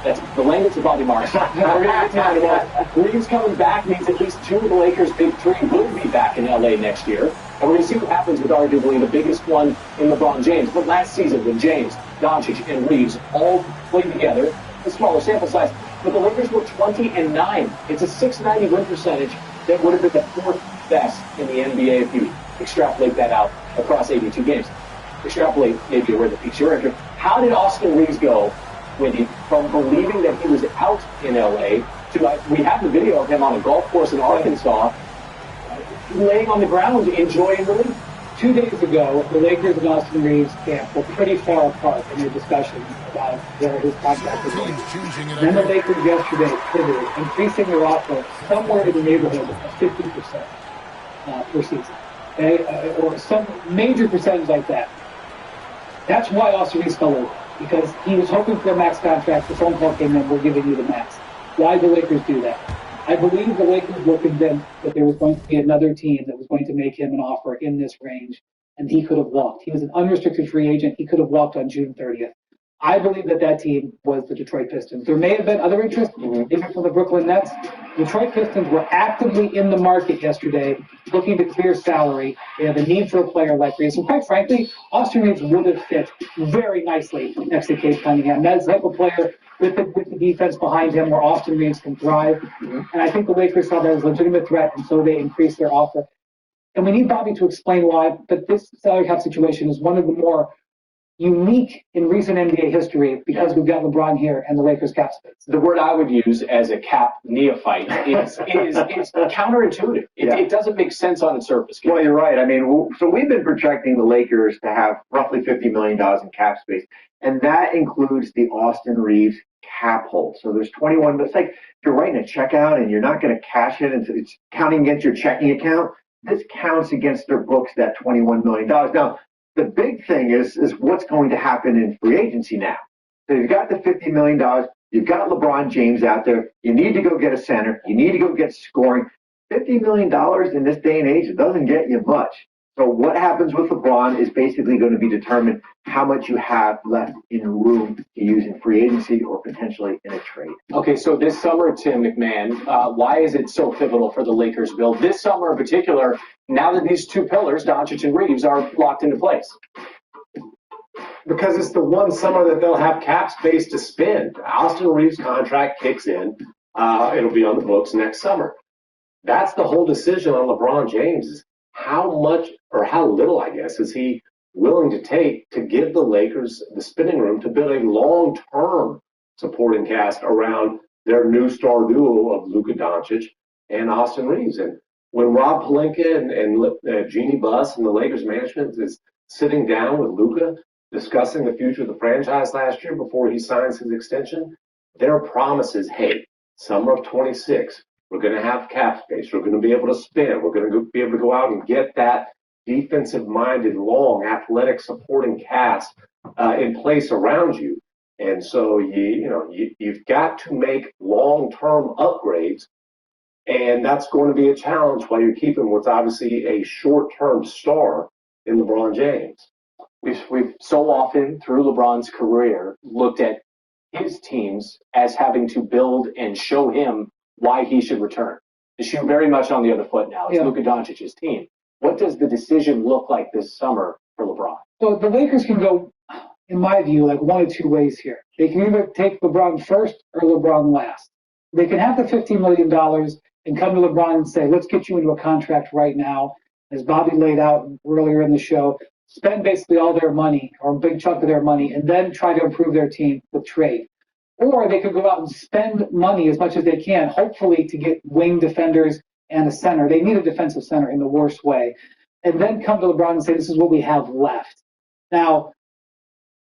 That's the language of body marks. We're going to get to that in a moment. Reeves coming back means at least 2 of the Lakers' big 3 will be back in LA next year. And we're going to see what happens with arguably the biggest one in LeBron James. But last season, when James, Doncic, and Reeves all played together, a smaller sample size, but the Lakers were 20-9. It's a .690 win percentage that would have been the 4th best in the NBA if you extrapolate that out across 82 games. Extrapolate maybe where the peaks you're entering. How did Austin Reeves go from believing that he was out in LA to, we have the video of him on a golf course in Arkansas, laying on the ground enjoying the league? 2 days ago, the Lakers and Austin Reeves camp were pretty far apart in their discussions about where his contract was going. Then the Lakers yesterday pivoted, increasing their offer somewhere in the neighborhood of 50% per season. Okay? Or some major percentage like that. That's why Austin Reeves fell over, because he was hoping for a max contract. The phone call came in, we're giving you the max. Why did the Lakers do that? I believe the Lakers were convinced that there was going to be another team that was going to make him an offer in this range, and he could have walked. He was an unrestricted free agent. He could have walked on June 30th. I believe that team was the Detroit Pistons. There may have been other interest, even from the Brooklyn Nets. Detroit Pistons were actively in the market yesterday, looking to clear salary. They have a need for a player like Reeves. And quite frankly, Austin Reeves would have fit very nicely next to Cade Cunningham. That's the type of player with the defense behind him where Austin Reeves can thrive. And I think the Lakers saw that as a legitimate threat, and so they increased their offer. And we need Bobby to explain why, but this salary cap situation is one of the more unique in recent NBA history because we've got LeBron here and the Lakers cap space. The word I would use as a cap neophyte is counterintuitive. It doesn't make sense on its surface. Well, you're right. I mean, so we've been projecting the Lakers to have roughly $50 million in cap space, and that includes the Austin Reeves cap hold. So there's 21, but it's like if you're writing a check out and you're not going to cash it, and it's counting against your checking account, this counts against their books, that $21 million. Now, the big thing is what's going to happen in free agency now. So you've got the $50 million. You've got LeBron James out there. You need to go get a center. You need to go get scoring. $50 million in this day and age, it doesn't get you much. So what happens with LeBron is basically going to be determined how much you have left in room to use in free agency or potentially in a trade. Okay, so this summer, Tim McMahon, why is it so pivotal for the Lakers, Bill? This summer in particular, now that these two pillars, Doncic and Reeves, are locked into place. Because it's the one summer that they'll have cap space to spend. Austin Reeves' contract kicks in. It'll be on the books next summer. That's the whole decision on LeBron James is how much or how little, I guess, is he willing to take to give the Lakers the spinning room to build a long-term supporting cast around their new star duo of Luka Doncic and Austin Reeves. And when Rob Pelinka and Jeannie Buss and the Lakers management is sitting down with Luka discussing the future of the franchise last year before he signs his extension, their promise is, hey, summer of 26, we're going to have cap space. We're going to be able to spin. We're going to be able to go out and get that defensive-minded, long, athletic supporting cast in place around you. And so you've got to make long-term upgrades, and that's going to be a challenge while you're keeping what's obviously a short-term star in LeBron James. We've so often through LeBron's career looked at his teams as having to build and show him why he should return. The shoe very much on the other foot now. It's Luka Doncic's team. What does the decision look like this summer for LeBron? So the Lakers can go, in my view, like one of two ways here. They can either take LeBron first or LeBron last. They can have the $15 million and come to LeBron and say, let's get you into a contract right now. As Bobby laid out earlier in the show, spend basically all their money or a big chunk of their money and then try to improve their team with trade. Or they could go out and spend money as much as they can, hopefully to get wing defenders and a center. They need a defensive center in the worst way. And then come to LeBron and say, this is what we have left. Now,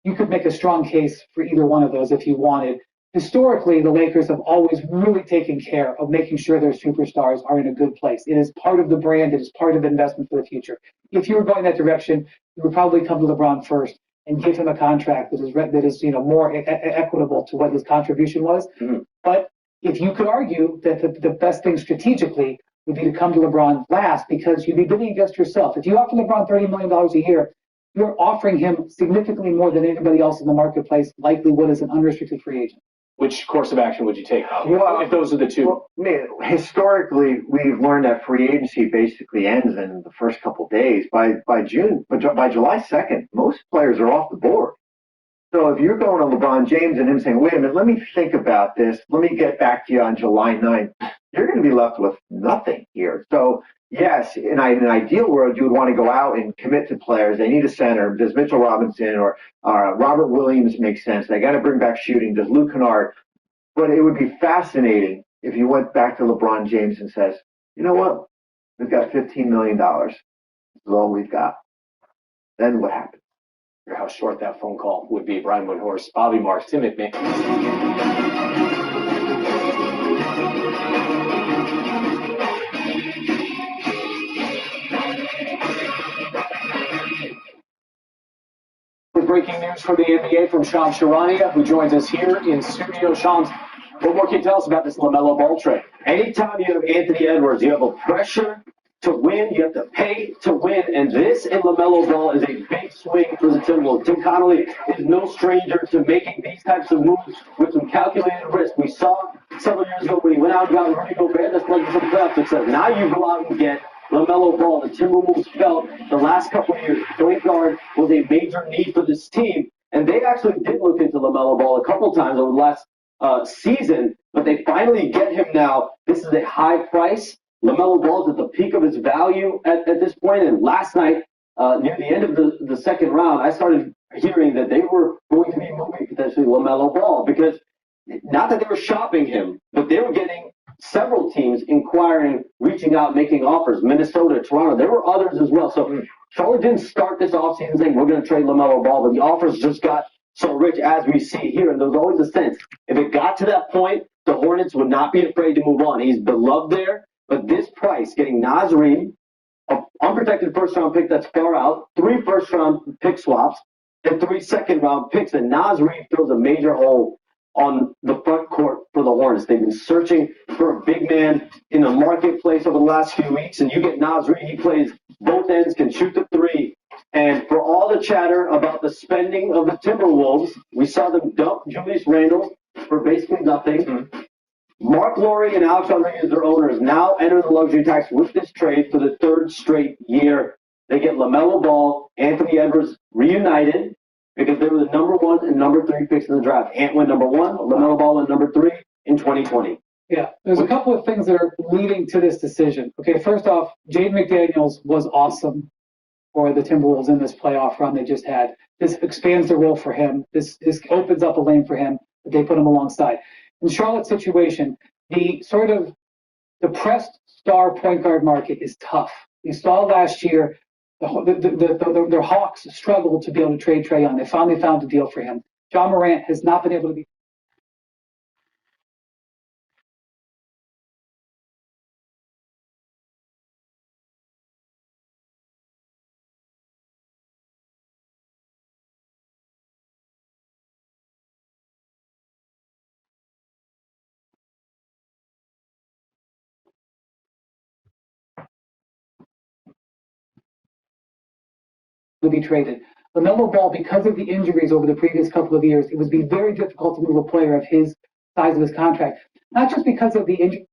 you could make a strong case for either one of those if you wanted. Historically, the Lakers have always really taken care of making sure their superstars are in a good place. It is part of the brand. It is part of the investment for the future. If you were going that direction, you would probably come to LeBron first and give him a contract that is more equitable to what his contribution was. Mm-hmm. But if you could argue that the best thing strategically would be to come to LeBron last, because you'd be bidding against yourself. If you offer LeBron $30 million a year, you're offering him significantly more than anybody else in the marketplace likely would as an unrestricted free agent. which course of action would you take Well, if those are the two? Well, man, historically, we've learned that free agency basically ends in the first couple days. By July 2nd, most players are off the board. So if you're going to LeBron James and him saying, wait a minute, let me think about this, let me get back to you on July 9th, you're going to be left with nothing here. So, yes, in an ideal world, you would want to go out and commit to players. They need a center. Does Mitchell Robinson or Robert Williams make sense? They got to bring back shooting. Does Luke Kennard? But it would be fascinating if you went back to LeBron James and says, you know what? We've got $15 million. This is all we've got. Then what happens? How short that phone call would be. Brian Woodhorse, Bobby Marks, Tim McMahon. With breaking news from the NBA from Sean Sharania, who joins us here in studio. Sean, what more can you tell us about this LaMelo Ball trade? Anytime you have Anthony Edwards, you have a pressure to win, you have to pay to win, and this in LaMelo Ball is a big swing for the Timberwolves. Tim Connolly is no stranger to making these types of moves with some calculated risk. We saw several years ago when he went out and got Rudy Gobert, that's led to some playoff success. Now you go out and get LaMelo Ball. The Timberwolves felt the last couple of years point guard was a major need for this team, and they actually did look into LaMelo Ball a couple times over the last season, but they finally get him now. This is a high price. LaMelo Ball is at the peak of his value at this point, and last night, near the end of the second round, I started hearing that they were going to be moving potentially LaMelo Ball, because not that they were shopping him, but they were getting several teams inquiring, reaching out, making offers. Minnesota, Toronto, there were others as well. So Charlotte didn't start this offseason saying we're going to trade LaMelo Ball, but the offers just got so rich, as we see here, and there was always a sense if it got to that point, the Hornets would not be afraid to move on. He's beloved there, but this price, getting Naz Reid, an unprotected first-round pick that's far out, 3 first-round pick swaps, and 3 second-round picks, and Naz Reid throws a major hole on the front court for the Hornets. They've been searching for a big man in the marketplace over the last few weeks, and you get Naz Reid. He plays both ends, can shoot the 3. And for all the chatter about the spending of the Timberwolves, we saw them dump Julius Randle for basically nothing. Mark Lowry and Alex Rodriguez, their owners, now enter the luxury tax with this trade for the 3rd straight year. They get LaMelo Ball, Anthony Edwards reunited because they were the number 1 and number 3 picks in the draft. Ant went number 1, LaMelo Ball went number 3 in 2020. Yeah, there's a couple of things that are leading to this decision. Okay, first off, Jaden McDaniels was awesome for the Timberwolves in this playoff run they just had. This expands the role for him. This opens up a lane for him that they put him alongside. In Charlotte's situation, the sort of depressed star point guard market is tough. You saw last year their Hawks struggled to be able to trade Trae Young. They finally found a deal for him. John Morant has not been able to be traded. LaMelo Ball, because of the injuries over the previous couple of years, it would be very difficult to move a player of his size of his contract. Not just because of the injury.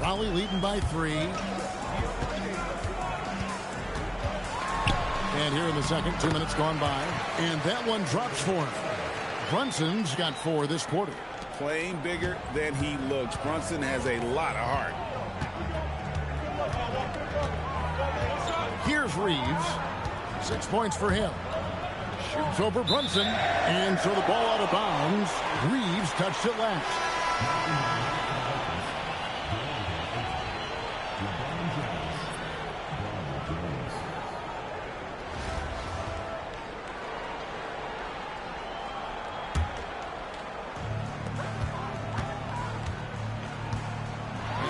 Raleigh leading by 3. And here in the second, 2 minutes gone by. And that one drops for him. Brunson's got 4 this quarter. Playing bigger than he looks. Brunson has a lot of heart. Here's Reeves. 6 points for him. Shoots over Brunson. And so the ball out of bounds. Reeves touched it last.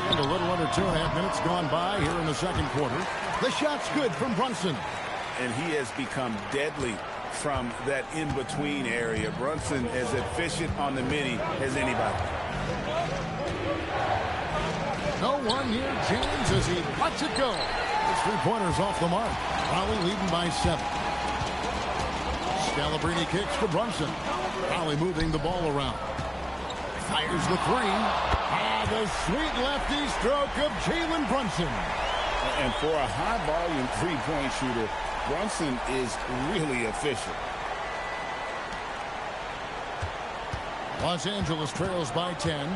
And a little under 2.5 minutes gone by here in the second quarter. The shot's good from Brunson. And he has become deadly from that in-between area. Brunson as efficient on the mini as anybody. No one near James as he lets it go. His 3-pointers off the mark. Raleigh leading by 7. Scalabrini kicks to Brunson. Raleigh moving the ball around. Fires the 3. The sweet lefty stroke of Jalen Brunson. And for a high-volume three-point shooter, Brunson is really efficient. Los Angeles trails by 10.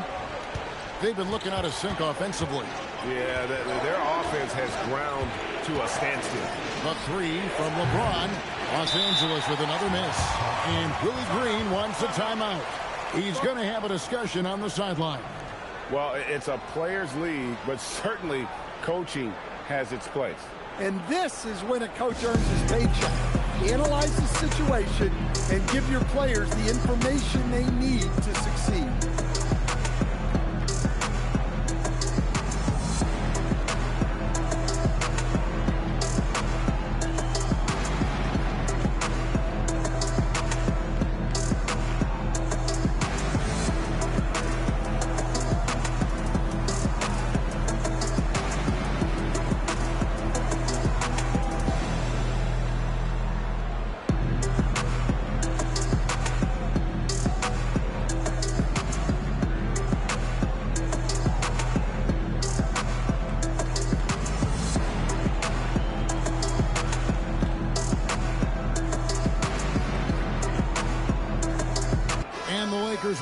They've been looking out of sync offensively. Yeah, their offense has ground to a standstill. The 3 from LeBron. Los Angeles with another miss. And Willie Green wants a timeout. He's going to have a discussion on the sideline. Well, it's a players' league, but certainly coaching has its place. And this is when a coach earns his paycheck. Analyze the situation and give your players the information they need to succeed.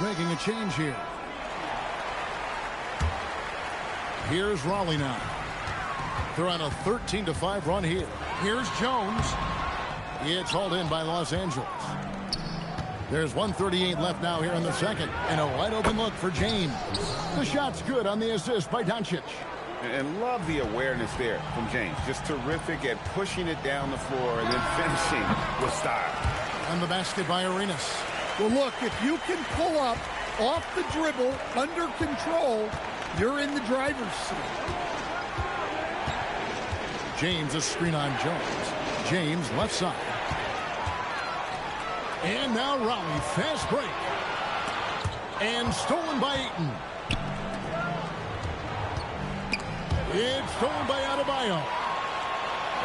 Making a change here. Here's Raleigh now. They're on a 13-5 run here. Here's Jones. It's hauled in by Los Angeles. There's 1:38 left now here in the second. And a wide open look for James. The shot's good on the assist by Doncic. And love the awareness there from James. Just terrific at pushing it down the floor and then finishing with style. And the basket by Arenas. Well, look, if you can pull up off the dribble, under control, you're in the driver's seat. James, a screen on Jones. James, left side. And now Raleigh, fast break. And stolen by Ayton. It's stolen by Adebayo.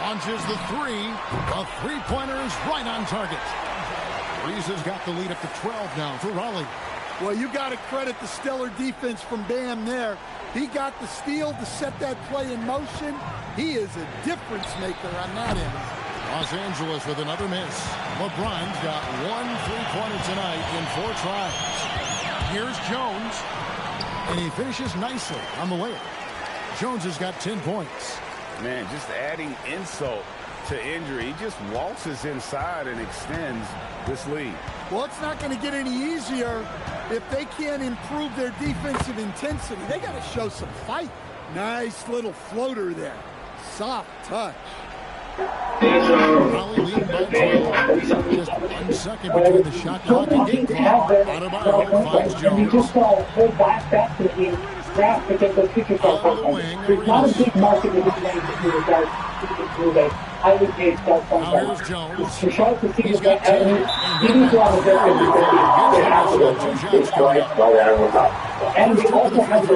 Launches the 3. A three-pointer is right on target. Reeves has got the lead up to 12 now for Raleigh. Well, you got to credit the stellar defense from Bam there. He got the steal to set that play in motion. He is a difference maker on that end. Los Angeles with another miss. LeBron's got 1 3-pointer tonight in 4 tries. Here's Jones. And he finishes nicely on the layup. Jones has got 10 points. Man, just adding insult to injury. He just waltzes inside and extends this lead. Well, it's not going to get any easier if they can't improve their defensive intensity. They got to show some fight. Nice little floater there. Soft touch. Raleigh leading by 12. Just 1 second between the shot clock and game clock. Adebayo finds Jones. You just saw a whole back to the draft because those future there's not a big market in this range in regards to a highly paid self-funded. Here's Jones. To show the team that even to have a very they have to go. And they also have the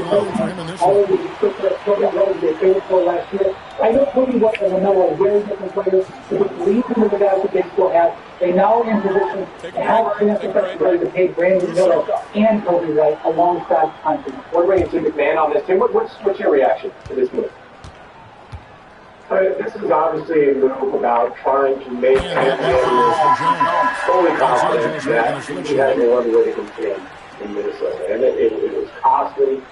already equipped their program they paid for last year. I know Cody White and LaMelo are very different players, but it leads them to the guys that they still have. They now are in position to have a chance to pay Brandon Miller and Cody White alongside Hunter. We're bringing to McMahon on this, Tim. What's your reaction to this move? This is obviously a move about trying to make fully confident that he has no other way to contend in Minnesota. And it was costly.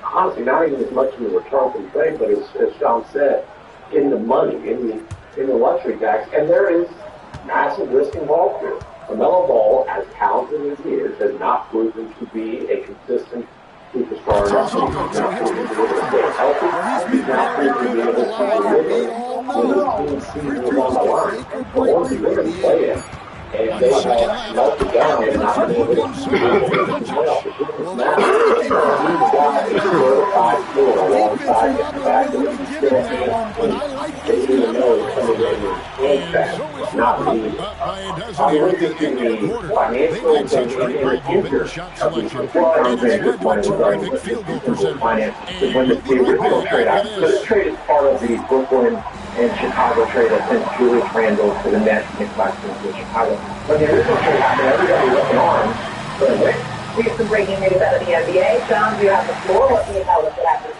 Honestly, not even as much in the return from trade, but as Sean said, in the money, in the luxury tax. And there is massive risk involved here. LaMelo Ball, as talented as he is, has not proven to be a consistent superstar enough. He's not proven to be able to stay healthy. He's not proven to be able to deliver when his team season was on the line. The Hornets have been playing, and they have melted down and not been able to playoff. The difference now, he's got a certified floor alongside him. The fact that he still has they even know that some of it is handcrafted, not legal. I'm looking to the financials and in the future of the terms and just one regarding the finances. Because when the original trade, so this trade is part of the Brooklyn and Chicago trade that sent Julius Randle to the Nets and Nick Claxton to Chicago. When the original trade happened, everybody was up in arms. We get some breaking news out of the NBA. Sean, do you have the floor? What can you tell us what happened?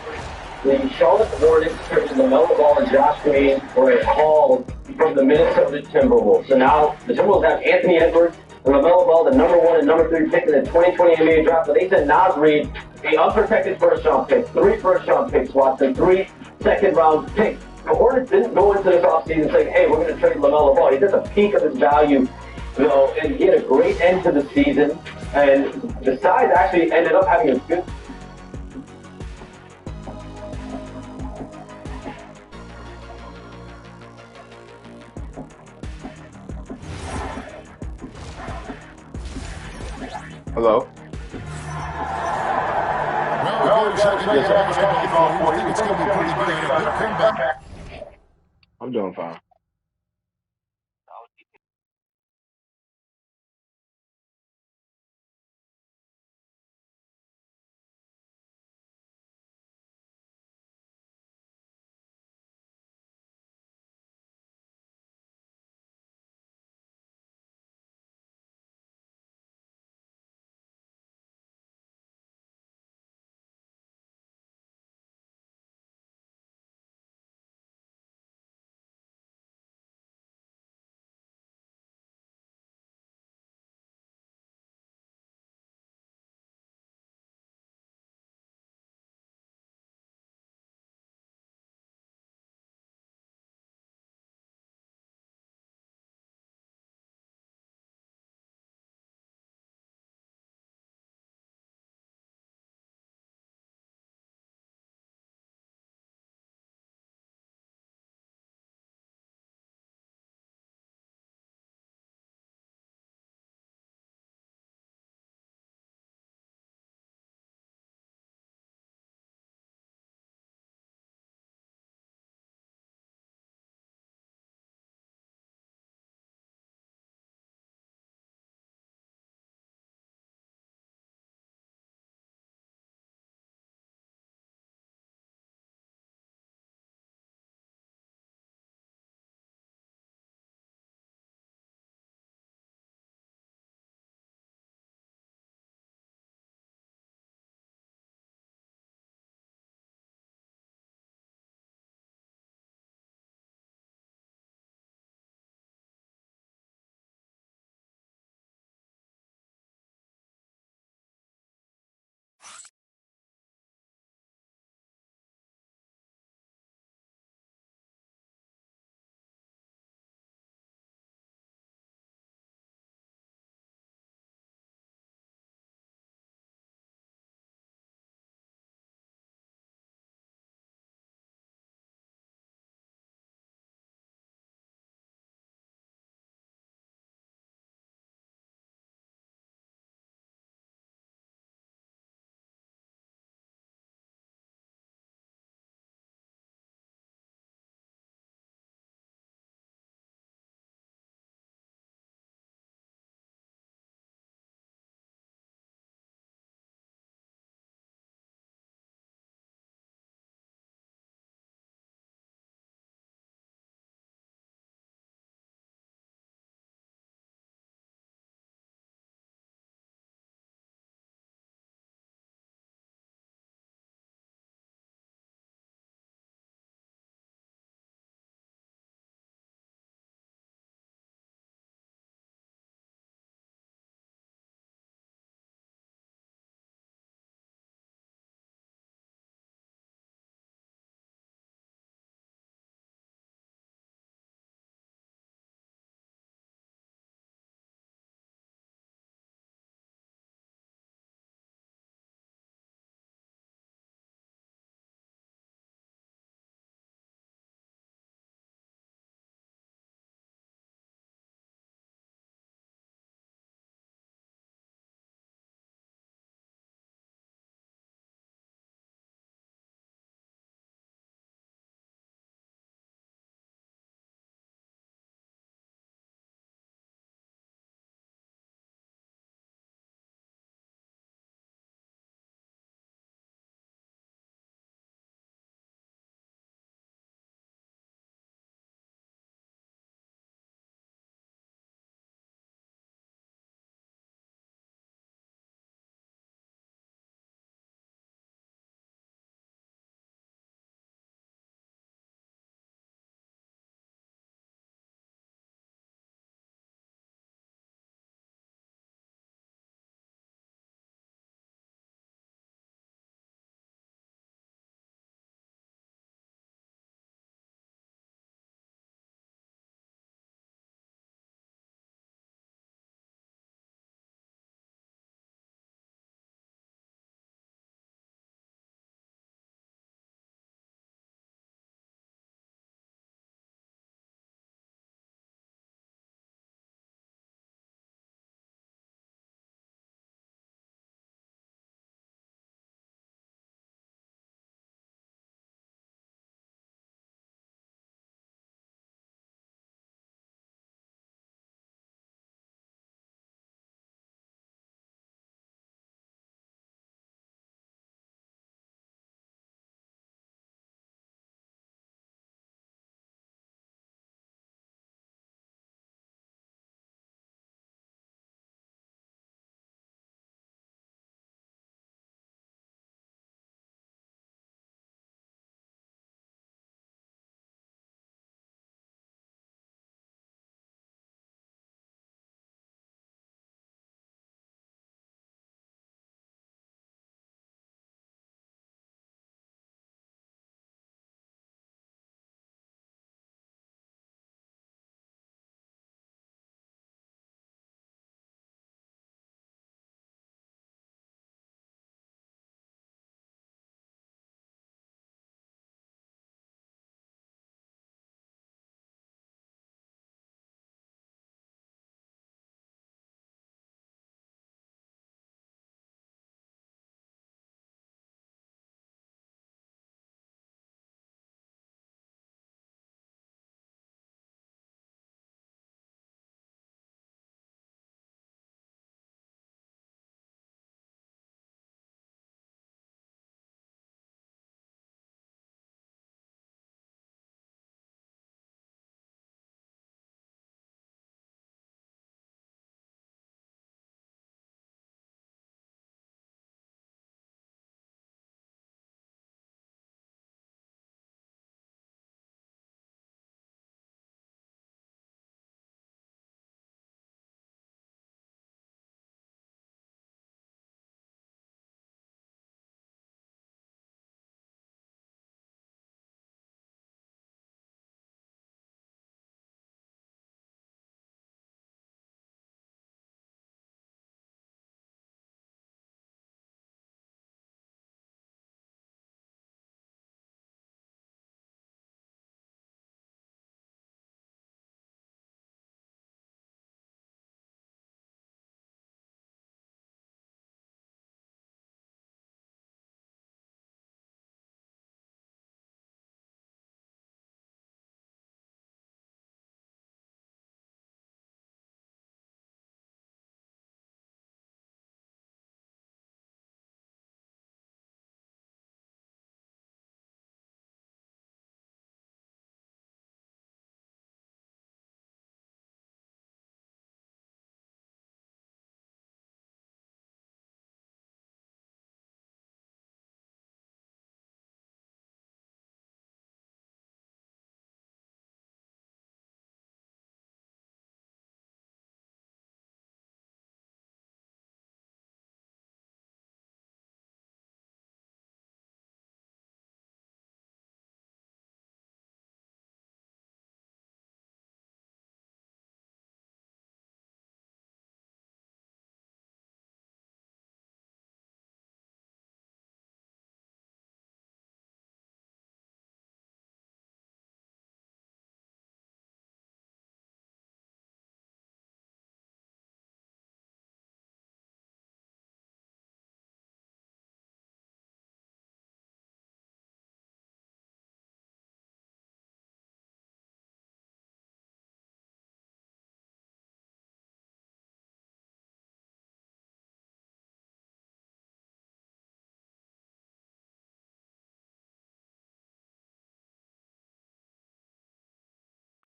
The Charlotte Hornets traded LaMelo Ball and Josh Green for a haul from the Minnesota Timberwolves. So now the Timberwolves have Anthony Edwards and LaMelo Ball, the number 1 and number 3 pick in the 2020 NBA draft. But they sent Naz Reid, the unprotected first-round pick, 3 first-round picks, Watson, 3 second-round picks. The Hornets didn't go into this offseason saying, hey, we're going to trade LaMelo Ball. He's at the peak of his value, and he had a great end to the season. And the sides actually ended up having a good. Hello? Well, we got a second basketball for you. I think it's going to be pretty good. A good comeback. I'm doing fine.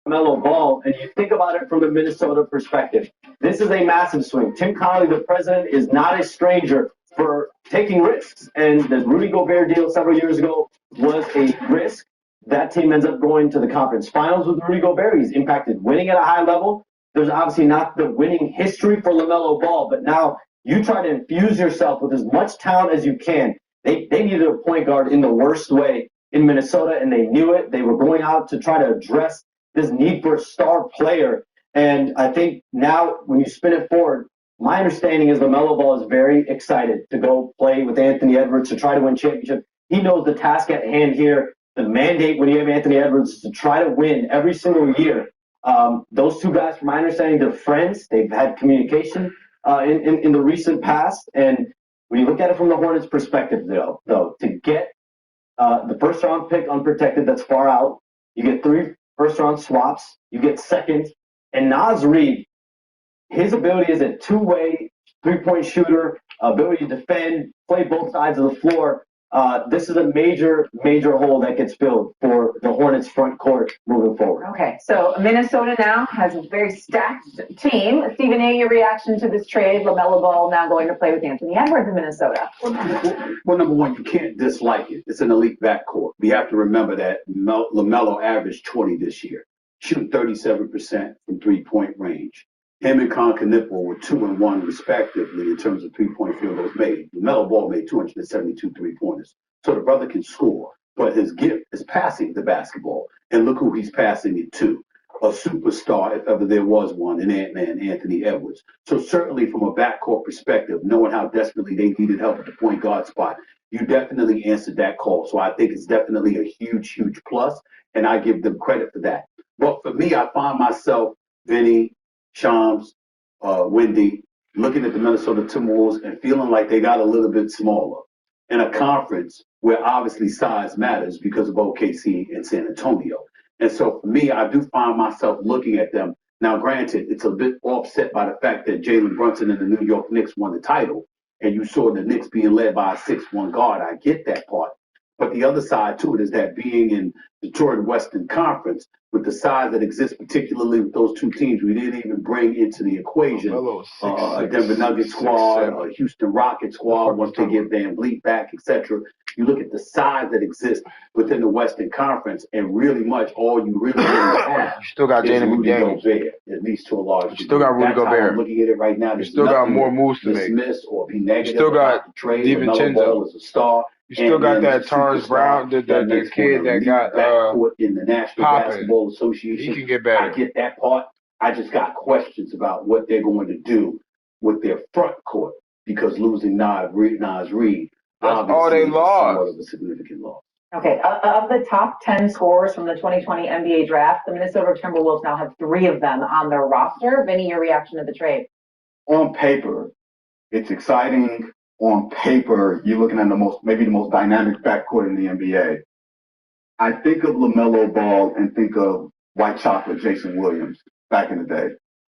LaMelo Ball, and you think about it from the Minnesota perspective. This is a massive swing. Tim Connolly, the president, is not a stranger for taking risks. And the Rudy Gobert deal several years ago was a risk. That team ends up going to the conference finals with Rudy Gobert. He's impacted winning at a high level. There's obviously not the winning history for LaMelo Ball, but now you try to infuse yourself with as much talent as you can. They needed a point guard in the worst way in Minnesota, and they knew it. They were going out to try to address this need for a star player. And I think now when you spin it forward, my understanding is LaMelo Ball is very excited to go play with Anthony Edwards to try to win championship. He knows the task at hand here. The mandate when you have Anthony Edwards is to try to win every single year. Those two guys, from my understanding, they're friends. They've had communication in the recent past. And when you look at it from the Hornets' perspective, though, to get the first-round pick unprotected that's far out, you get 3 first-round swaps, you get seconds, and Naz Reid, his ability as a two-way three-point shooter, ability to defend, play both sides of the floor. This is a major, major hole that gets filled for the Hornets front court moving forward. Okay, so Minnesota now has a very stacked team. Stephen A., your reaction to this trade, LaMelo Ball now going to play with Anthony Edwards in Minnesota. Well, number one, you can't dislike it. It's an elite backcourt. We have to remember that LaMelo averaged 20 this year, shooting 37% from three-point range. Him and Con Knipple were 2-1 respectively in terms of three-point field goals made. LaMelo Ball made 272 three-pointers. So the brother can score, but his gift is passing the basketball. And look who he's passing it to. A superstar, if ever there was one, in Ant-Man, Anthony Edwards. So certainly from a backcourt perspective, knowing how desperately they needed help at the point guard spot, you definitely answered that call. So I think it's definitely a huge, huge plus, and I give them credit for that. But for me, I find myself, Vinny, Shams, Wendy, looking at the Minnesota Timberwolves and feeling like they got a little bit smaller in a conference where obviously size matters because of OKC and San Antonio. And so for me, I do find myself looking at them. Now, granted, it's a bit offset by the fact that Jalen Brunson and the New York Knicks won the title, and you saw the Knicks being led by a 6'1" guard. I get that part. But the other side to it is that being in the Jordan Western Conference, with the size that exists, particularly with those two teams, we didn't even bring into the equation a Denver Nuggets squad, a Houston Rockets squad, once they get Van Vliet back, etc. You look at the size that exists within the Western Conference, and really much all you really have still got is Jaden Rudy McDaniels. Gobert, at least to a large degree. Still got Rudy That's how Gobert. I'm looking at it right now. You There's still got nothing more moves to make. dismiss or be negative Still got about the trade. DiVincenzo. LaMelo Ball is a star. You still got that Torrance Brown, the kid that got in the National Basketball Association. He can get better. I get that part. I just got questions about what they're going to do with their front court because losing Naz Reid, that's all they lost. Somewhat of a significant loss. Okay, of the top 10 scorers from the 2020 NBA draft, the Minnesota Timberwolves now have 3 of them on their roster. Vinny, your reaction to the trade? On paper, it's exciting. On paper, you're looking at maybe the most dynamic backcourt in the NBA. I think of LaMelo Ball and think of White Chocolate Jason Williams back in the day.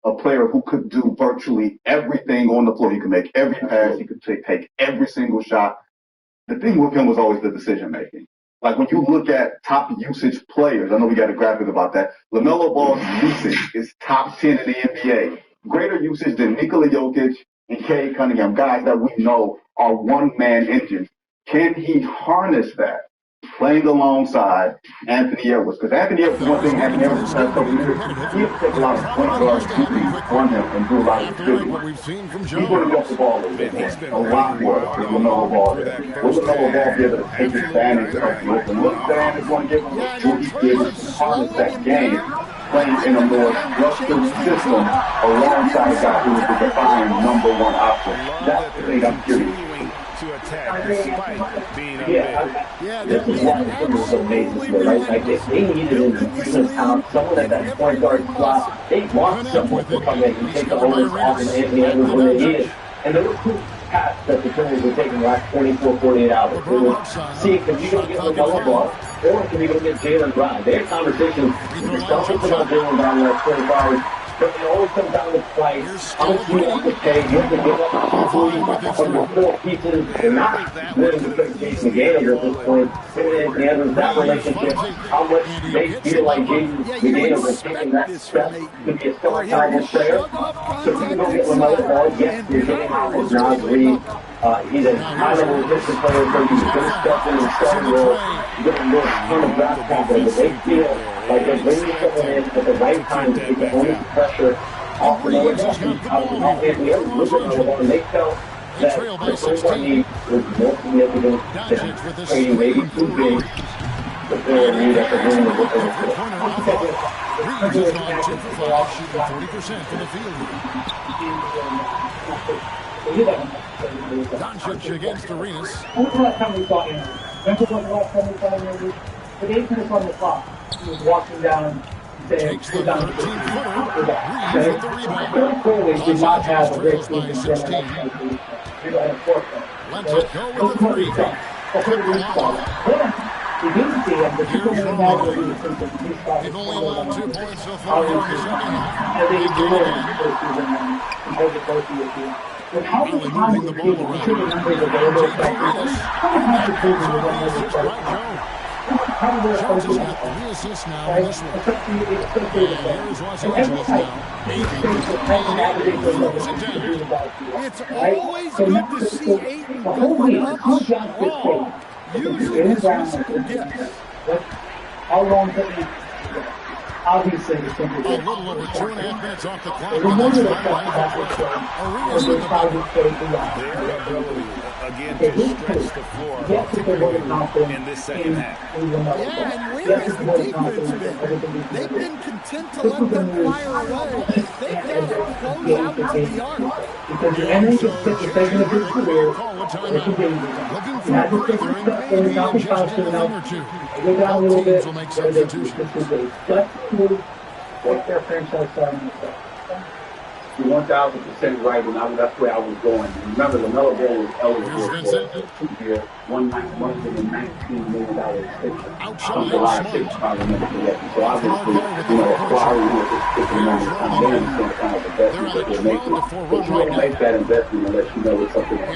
A player who could do virtually everything on the floor. He could make every pass. He could take every single shot. The thing with him was always the decision making. Like when you look at top usage players, I know we got a graphic about that. LaMelo Ball's usage is top 10 in the NBA. Greater usage than Nikola Jokic and Cade Cunningham, guys that we know are one-man engines. Can he harness that playing alongside Anthony Edwards? Because Anthony Edwards, one thing Anthony Edwards does over the years, he has to take a lot of point guard duties on him and do a lot of distributing. He's going to get the ball a lot more with LaMelo Ball there. Will LaMelo Ball be able to take advantage of the open look that Anthony's going to give him? Will he be able to harness that game? Playing in a more structured system alongside a guy who is the defined number one option. That's the thing I'm curious. This is why the Timberwolves so made this way, right? Like they needed in the town someone at that point guard slot. They want someone to come in and take the onus off of Anthony Edwards when they need it. And there were 2 paths that the Timberwolves were taking the last 24, 48 hours. They were see, can we go get LaMelo Ball? Or can we go get Jalen Brown? They had conversations with the Celtics about Jalen Brown the last 24 hours. But it always comes down to price. How much you have to pay. You have to give up from your core pieces. They're not willing to trade Jason McDaniels at this point. And Andrews, that relationship, how much they feel like Jason McDaniels is taking that step to be a star caliber player. So you can go get LaMelo Ball. Yes, you're getting Hopkins now. Agree. He's a high-level position player, so he's going to step in and starting role. He's going to lose a ton of draft capital, but they feel like they're bringing someone in at the right time to take the only pressure off LaMelo Ball. And they felt that the first one need was more significant than trading maybe two bigs to fill a need at the room of what they were. Reeves has gone 2 for 5, shooting 40% from the field here. Doncic against Arenas. When was the last time we saw him? Remember when the last time we saw him? The 8 minutes on the clock. He was walking down. Takes the 13-footer. Reeves with the rebound. Very clearly did not have a great season. 16. Lets it go with the 3. Took the off. We didn't see him, but you can imagine They've only allowed 2 points so far in the second half. they do it because of the with how much time moving the ball around. James Arenas. Jones has got 3 assists now in this one. And here's Los Angeles now. Ayton throws it down. It's always good to see Ayton going up strong. Using his physical gifts. How long did he? Obviously, it's going to be a little over 2.5 minutes off the clock. Arenas with the ball. Their ability, again, to stretch the floor in this second half. Yeah, and where has the defense been? They've been content to let them fire away. They've got to close out the arc. Because the enemy is taking a good career. Looking for a breather and maybe just another or two. They got a little bit. Will make substitutions. What's their franchise starting to say? You're 1,000% right, and that's where I was going. And remember, LaMelo Ball was eligible for a 2-year, $119 million extension. On July 6th, if I remember correctly. So obviously, acquiring with this particular amount of time, they understand kind of investment that they're making. But you don't make that investment unless you know it's something that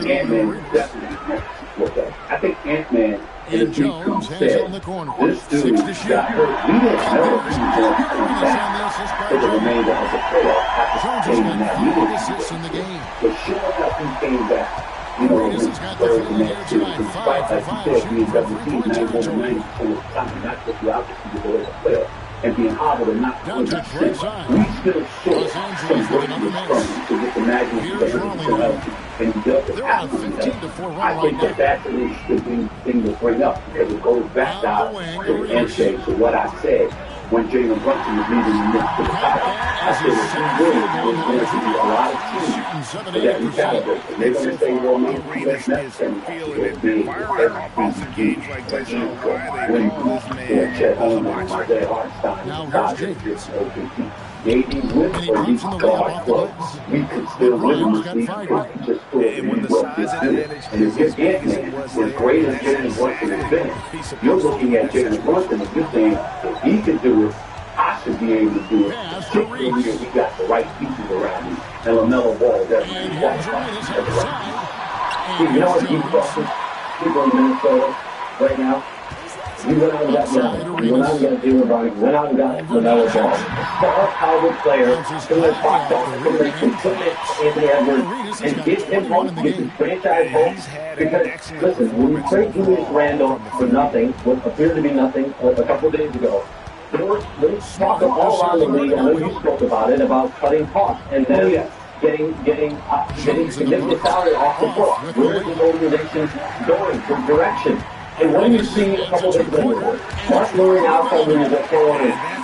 Ant-Man is definitely look at. I think Ant-Man in the Jones said, this dude got hurt. We didn't know if he was going to come back for the remainder of the playoff after getting that game. But sure enough, he came back. You know, he played the next two. Despite, like you said, being double team 91% of the time, not just the opposite to go to the playoff. And being hobbled and not going to sit. We still short some work to get the Magnus to 100% healthy. And he does it absolutely healthy. I think that's an interesting thing to bring up because it goes back down to the handshake. So what I said when Jalen Brunson was leading the Knicks to the title, I said if he wins, there's going to be a lot of teams that recalibrate. And they're going to say, well, maybe that's necessary. It'll be every when Chet Holmgren, Isaiah Hartenstein, Dodgers, OKC. Maybe with or we guard close. We could still win this league if we just score really well this year. And if this Ant-Man, as great as Jalen Brunson has been, you're looking at Jalen Brunson and you're saying, if he can do it, I should be able to do it. Particularly if we got the right pieces around me. And LaMelo Ball definitely qualifies. You know what he's talking? People in Minnesota right now, we went out and got Giannis. We went out and got Jalen Brown. We went out and got LaMelo Ball. Star caliber player, similar to Fox, similar to Anthony Edwards, and get him home, get his franchise home. Because, listen, when we trade Julius Randle for nothing, what appeared to be nothing a couple of days ago, there was talk all around the league, I know you spoke about it, about cutting costs. And then getting significant salary off the book. Where is the organization going? What direction? And when you see a couple of days later, Mark Lurie now telling you that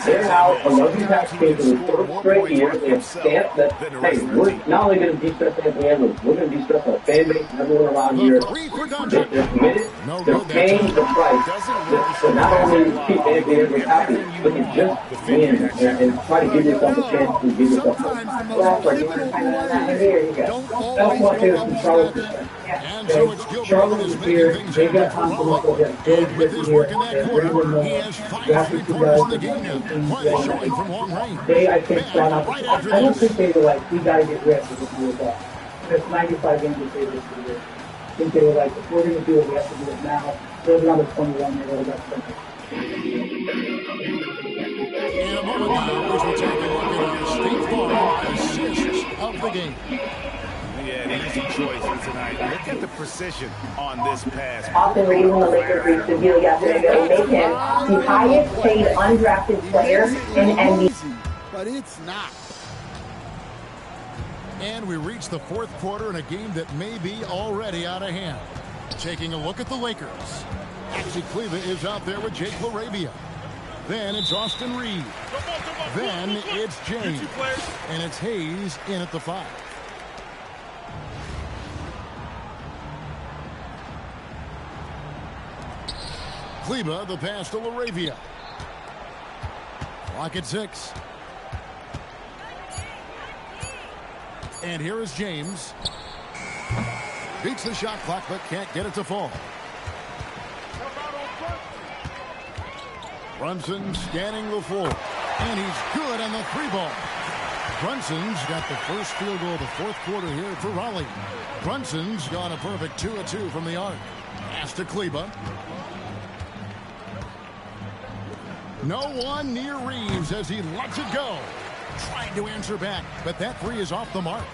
they're now a luxury tax case for the third straight year. They have stamped that, hey, we're not only going to de-stress Anthony Edwards, we're going to de-stress our fan base and everyone around here. They're committed, they're paying the price to not only keep Anthony Edwards happy, but to just win and try to give yourself a chance to give yourself a chance. That's what there's from Charlotte's perspective. Charlotte is here, they got confidence. And with his work in that corner, he has 5 3-pointers in the game now. teams Quite a showing from long range. they, I think, brought out. Right after I don't this. think they were like, we got to get rid of this year ball. There's 95 games to say this for the year. I think they were like, if we're going to do it, we have to do it now. There's another 21 year old that's finished. In a moment now, as we take a look at our State Farm assists of the game. He had easy choices tonight. Look at the precision on this pass. Austin Reeves and the Lakers reached a deal yesterday that will make him the highest paid undrafted player in NBA. But it's not. And we reach the fourth quarter in a game that may be already out of hand. Taking a look at the Lakers. Maxi Kleber is out there with Jake LaRavia. Then it's Austin Reeves. Then it's James. And it's Hayes in at the 5. Kleber, the pass to LaRavia. Clock at 6. And here is James. Beats the shot clock, but can't get it to fall. Brunson scanning the floor. And he's good on the 3-ball. Brunson's got the first field goal of the fourth quarter here for Raleigh. Brunson's got a perfect 2 of 2 from the arc. Pass to Kleber. No one near Reeves as he lets it go. Trying to answer back, but that 3 is off the mark.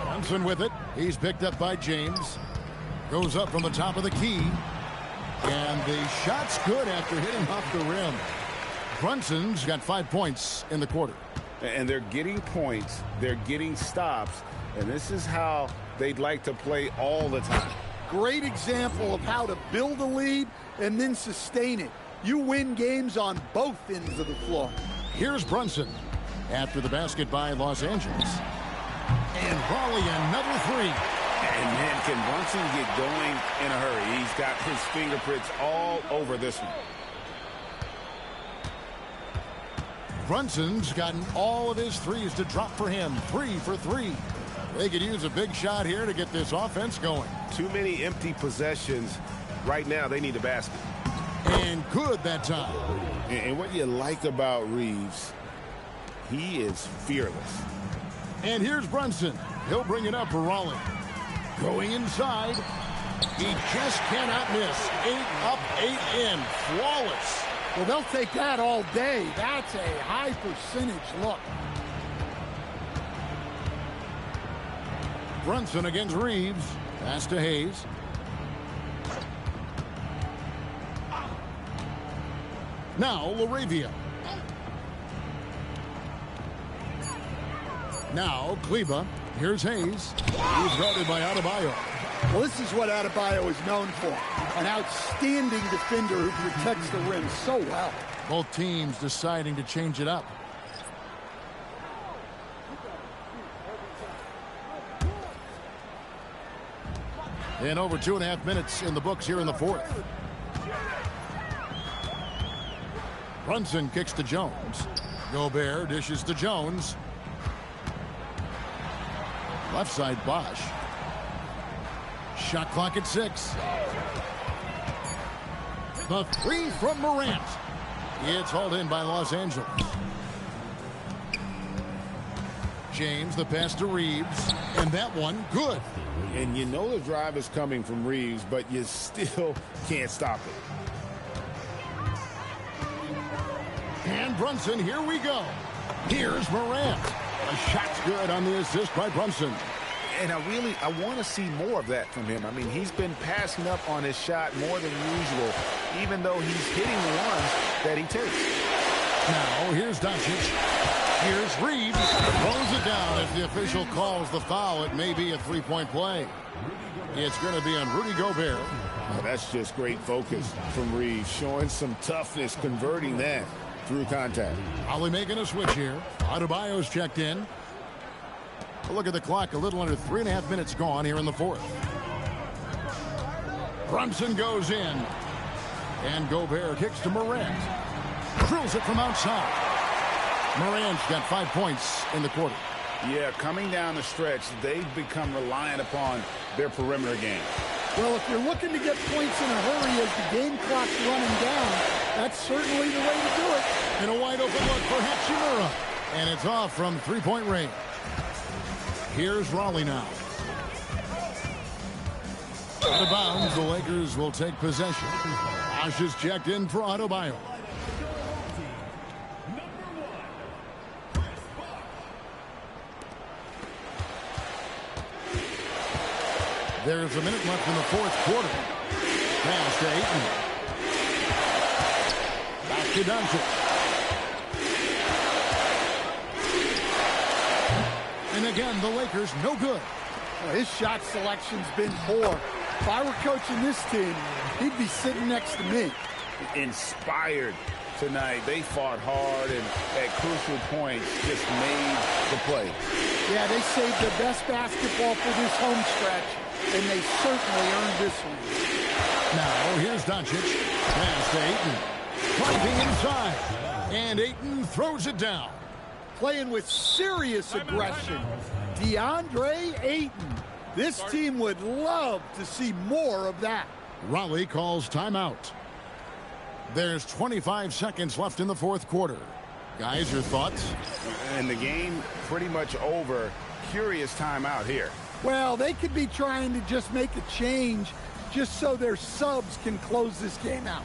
Brunson with it. He's picked up by James. Goes up from the top of the key. And the shot's good after hitting off the rim. Brunson's got 5 points in the quarter. And they're getting points. They're getting stops. And this is how they'd like to play all the time. Great example of how to build a lead and then sustain it. You win games on both ends of the floor. Here's Brunson after the basket by Los Angeles. And Raleigh another 3. And man, can Brunson get going in a hurry? He's got his fingerprints all over this one. Brunson's gotten all of his 3s to drop for him. 3 for 3. They could use a big shot here to get this offense going. Too many empty possessions. Right now, they need a basket. And good that time. And what you like about Reeves, he is fearless. And here's Brunson. He'll bring it up for Raleigh. Going inside. He just cannot miss. 8 up, 8 in. Flawless. Well, they'll take that all day. That's a high percentage look. Brunson against Reeves. Pass to Hayes. Now LaRavia. Now Kleber. Here's Hayes. He's guarded by Adebayo. Well, this is what Adebayo is known for. An outstanding defender who protects the rim so well. Both teams deciding to change it up. And over 2.5 minutes in the books here in the fourth. Brunson kicks to Jones. Gobert dishes to Jones. Left side Bosch. Shot clock at 6. The 3 from Morant. It's hauled in by Los Angeles. James, the pass to Reeves. And that one, good. And you know the drive is coming from Reeves, but you still can't stop it. And Brunson, here we go. Here's Morant. A shot's good on the assist by Brunson. And I want to see more of that from him. I mean, he's been passing up on his shot more than usual, even though he's hitting the ones that he takes. Now, here's Doncic. Here's Reeves. Throws it down. If the official calls the foul, it may be a three-point play. It's going to be on Rudy Gobert. Well, that's just great focus from Reeves, showing some toughness, converting that through contact. Holly making a switch here. Adebayo's checked in. A look at the clock. A little under 3.5 minutes gone here in the fourth. Brunson goes in. And Gobert kicks to Morant. Drills it from outside. Morant's got 5 points in the quarter. Yeah, coming down the stretch, they've become reliant upon their perimeter game. Well, if you're looking to get points in a hurry as the game clock's running down, that's certainly the way to do it. In a wide wide open look for Hachimura. And it's off from three-point range. Here's Raleigh now. Out of bounds, the Lakers will take possession. Ash is checked in for Adebayo. There's a minute left in the fourth quarter. Pass to Ayton. Back to Doncic. And again, the Lakers no good. Well, his shot selection's been poor. If I were coaching this team, he'd be sitting next to me. Inspired tonight. They fought hard and at crucial points just made the play. Yeah, they saved the best basketball for this home stretch, and they certainly earned this one. Now, here's Doncic. Pass to Ayton. Finding inside. And Ayton throws it down. Playing with serious aggression. DeAndre Ayton. This team would love to see more of that. Raleigh calls timeout. There's 25 seconds left in the fourth quarter. Guys, your thoughts? And the game pretty much over. Curious timeout here. Well, they could be trying to just make a change just so their subs can close this game out.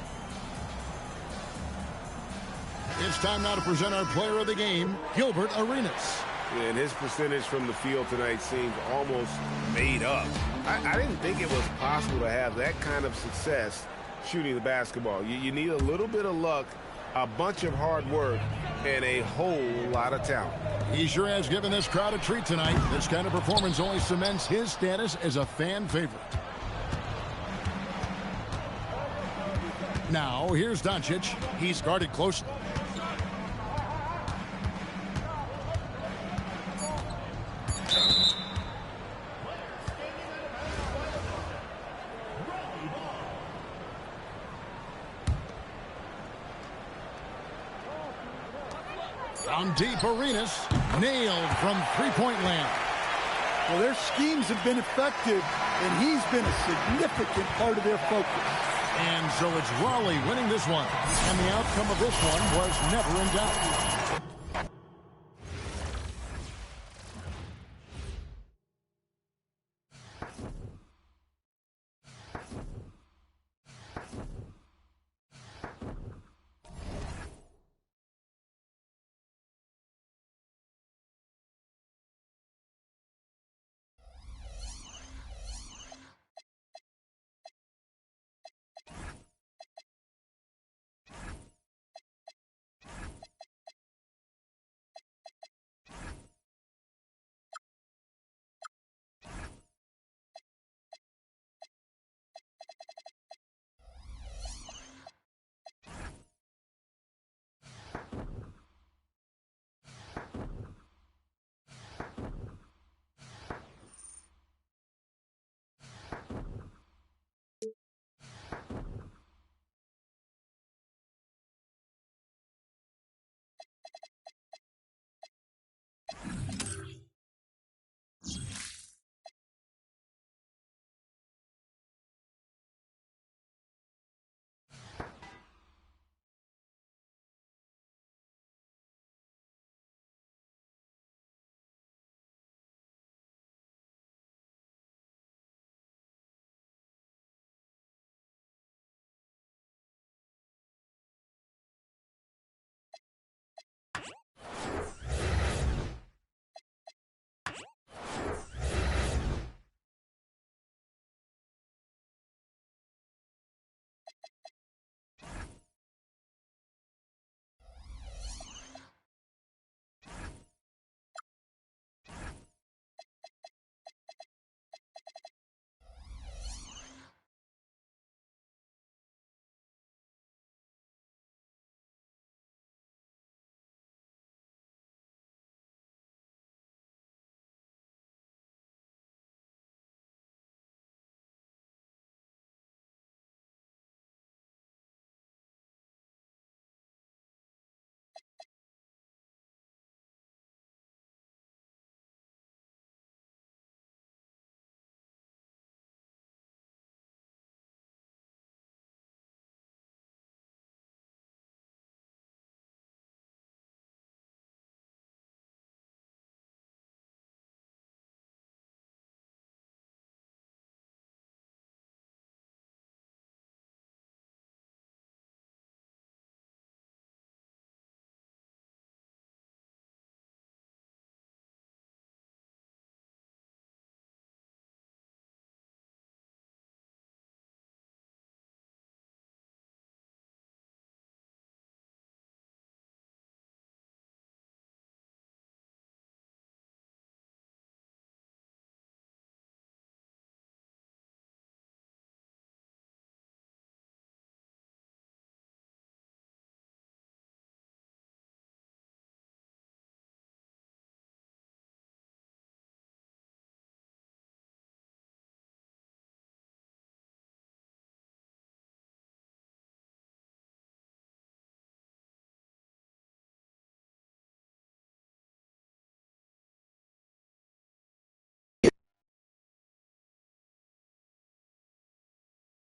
It's time now to present our player of the game, Gilbert Arenas. And his percentage from the field tonight seems almost made up. I didn't think it was possible to have that kind of success shooting the basketball. You need a little bit of luck, a bunch of hard work, and a whole lot of talent. He sure has given this crowd a treat tonight. This kind of performance only cements his status as a fan favorite. Now, here's Doncic. He's guarded closely. Down deep, Arenas nailed from three-point land. Well, their schemes have been effective, and he's been a significant part of their focus. And so it's Raleigh winning this one. And the outcome of this one was never in doubt.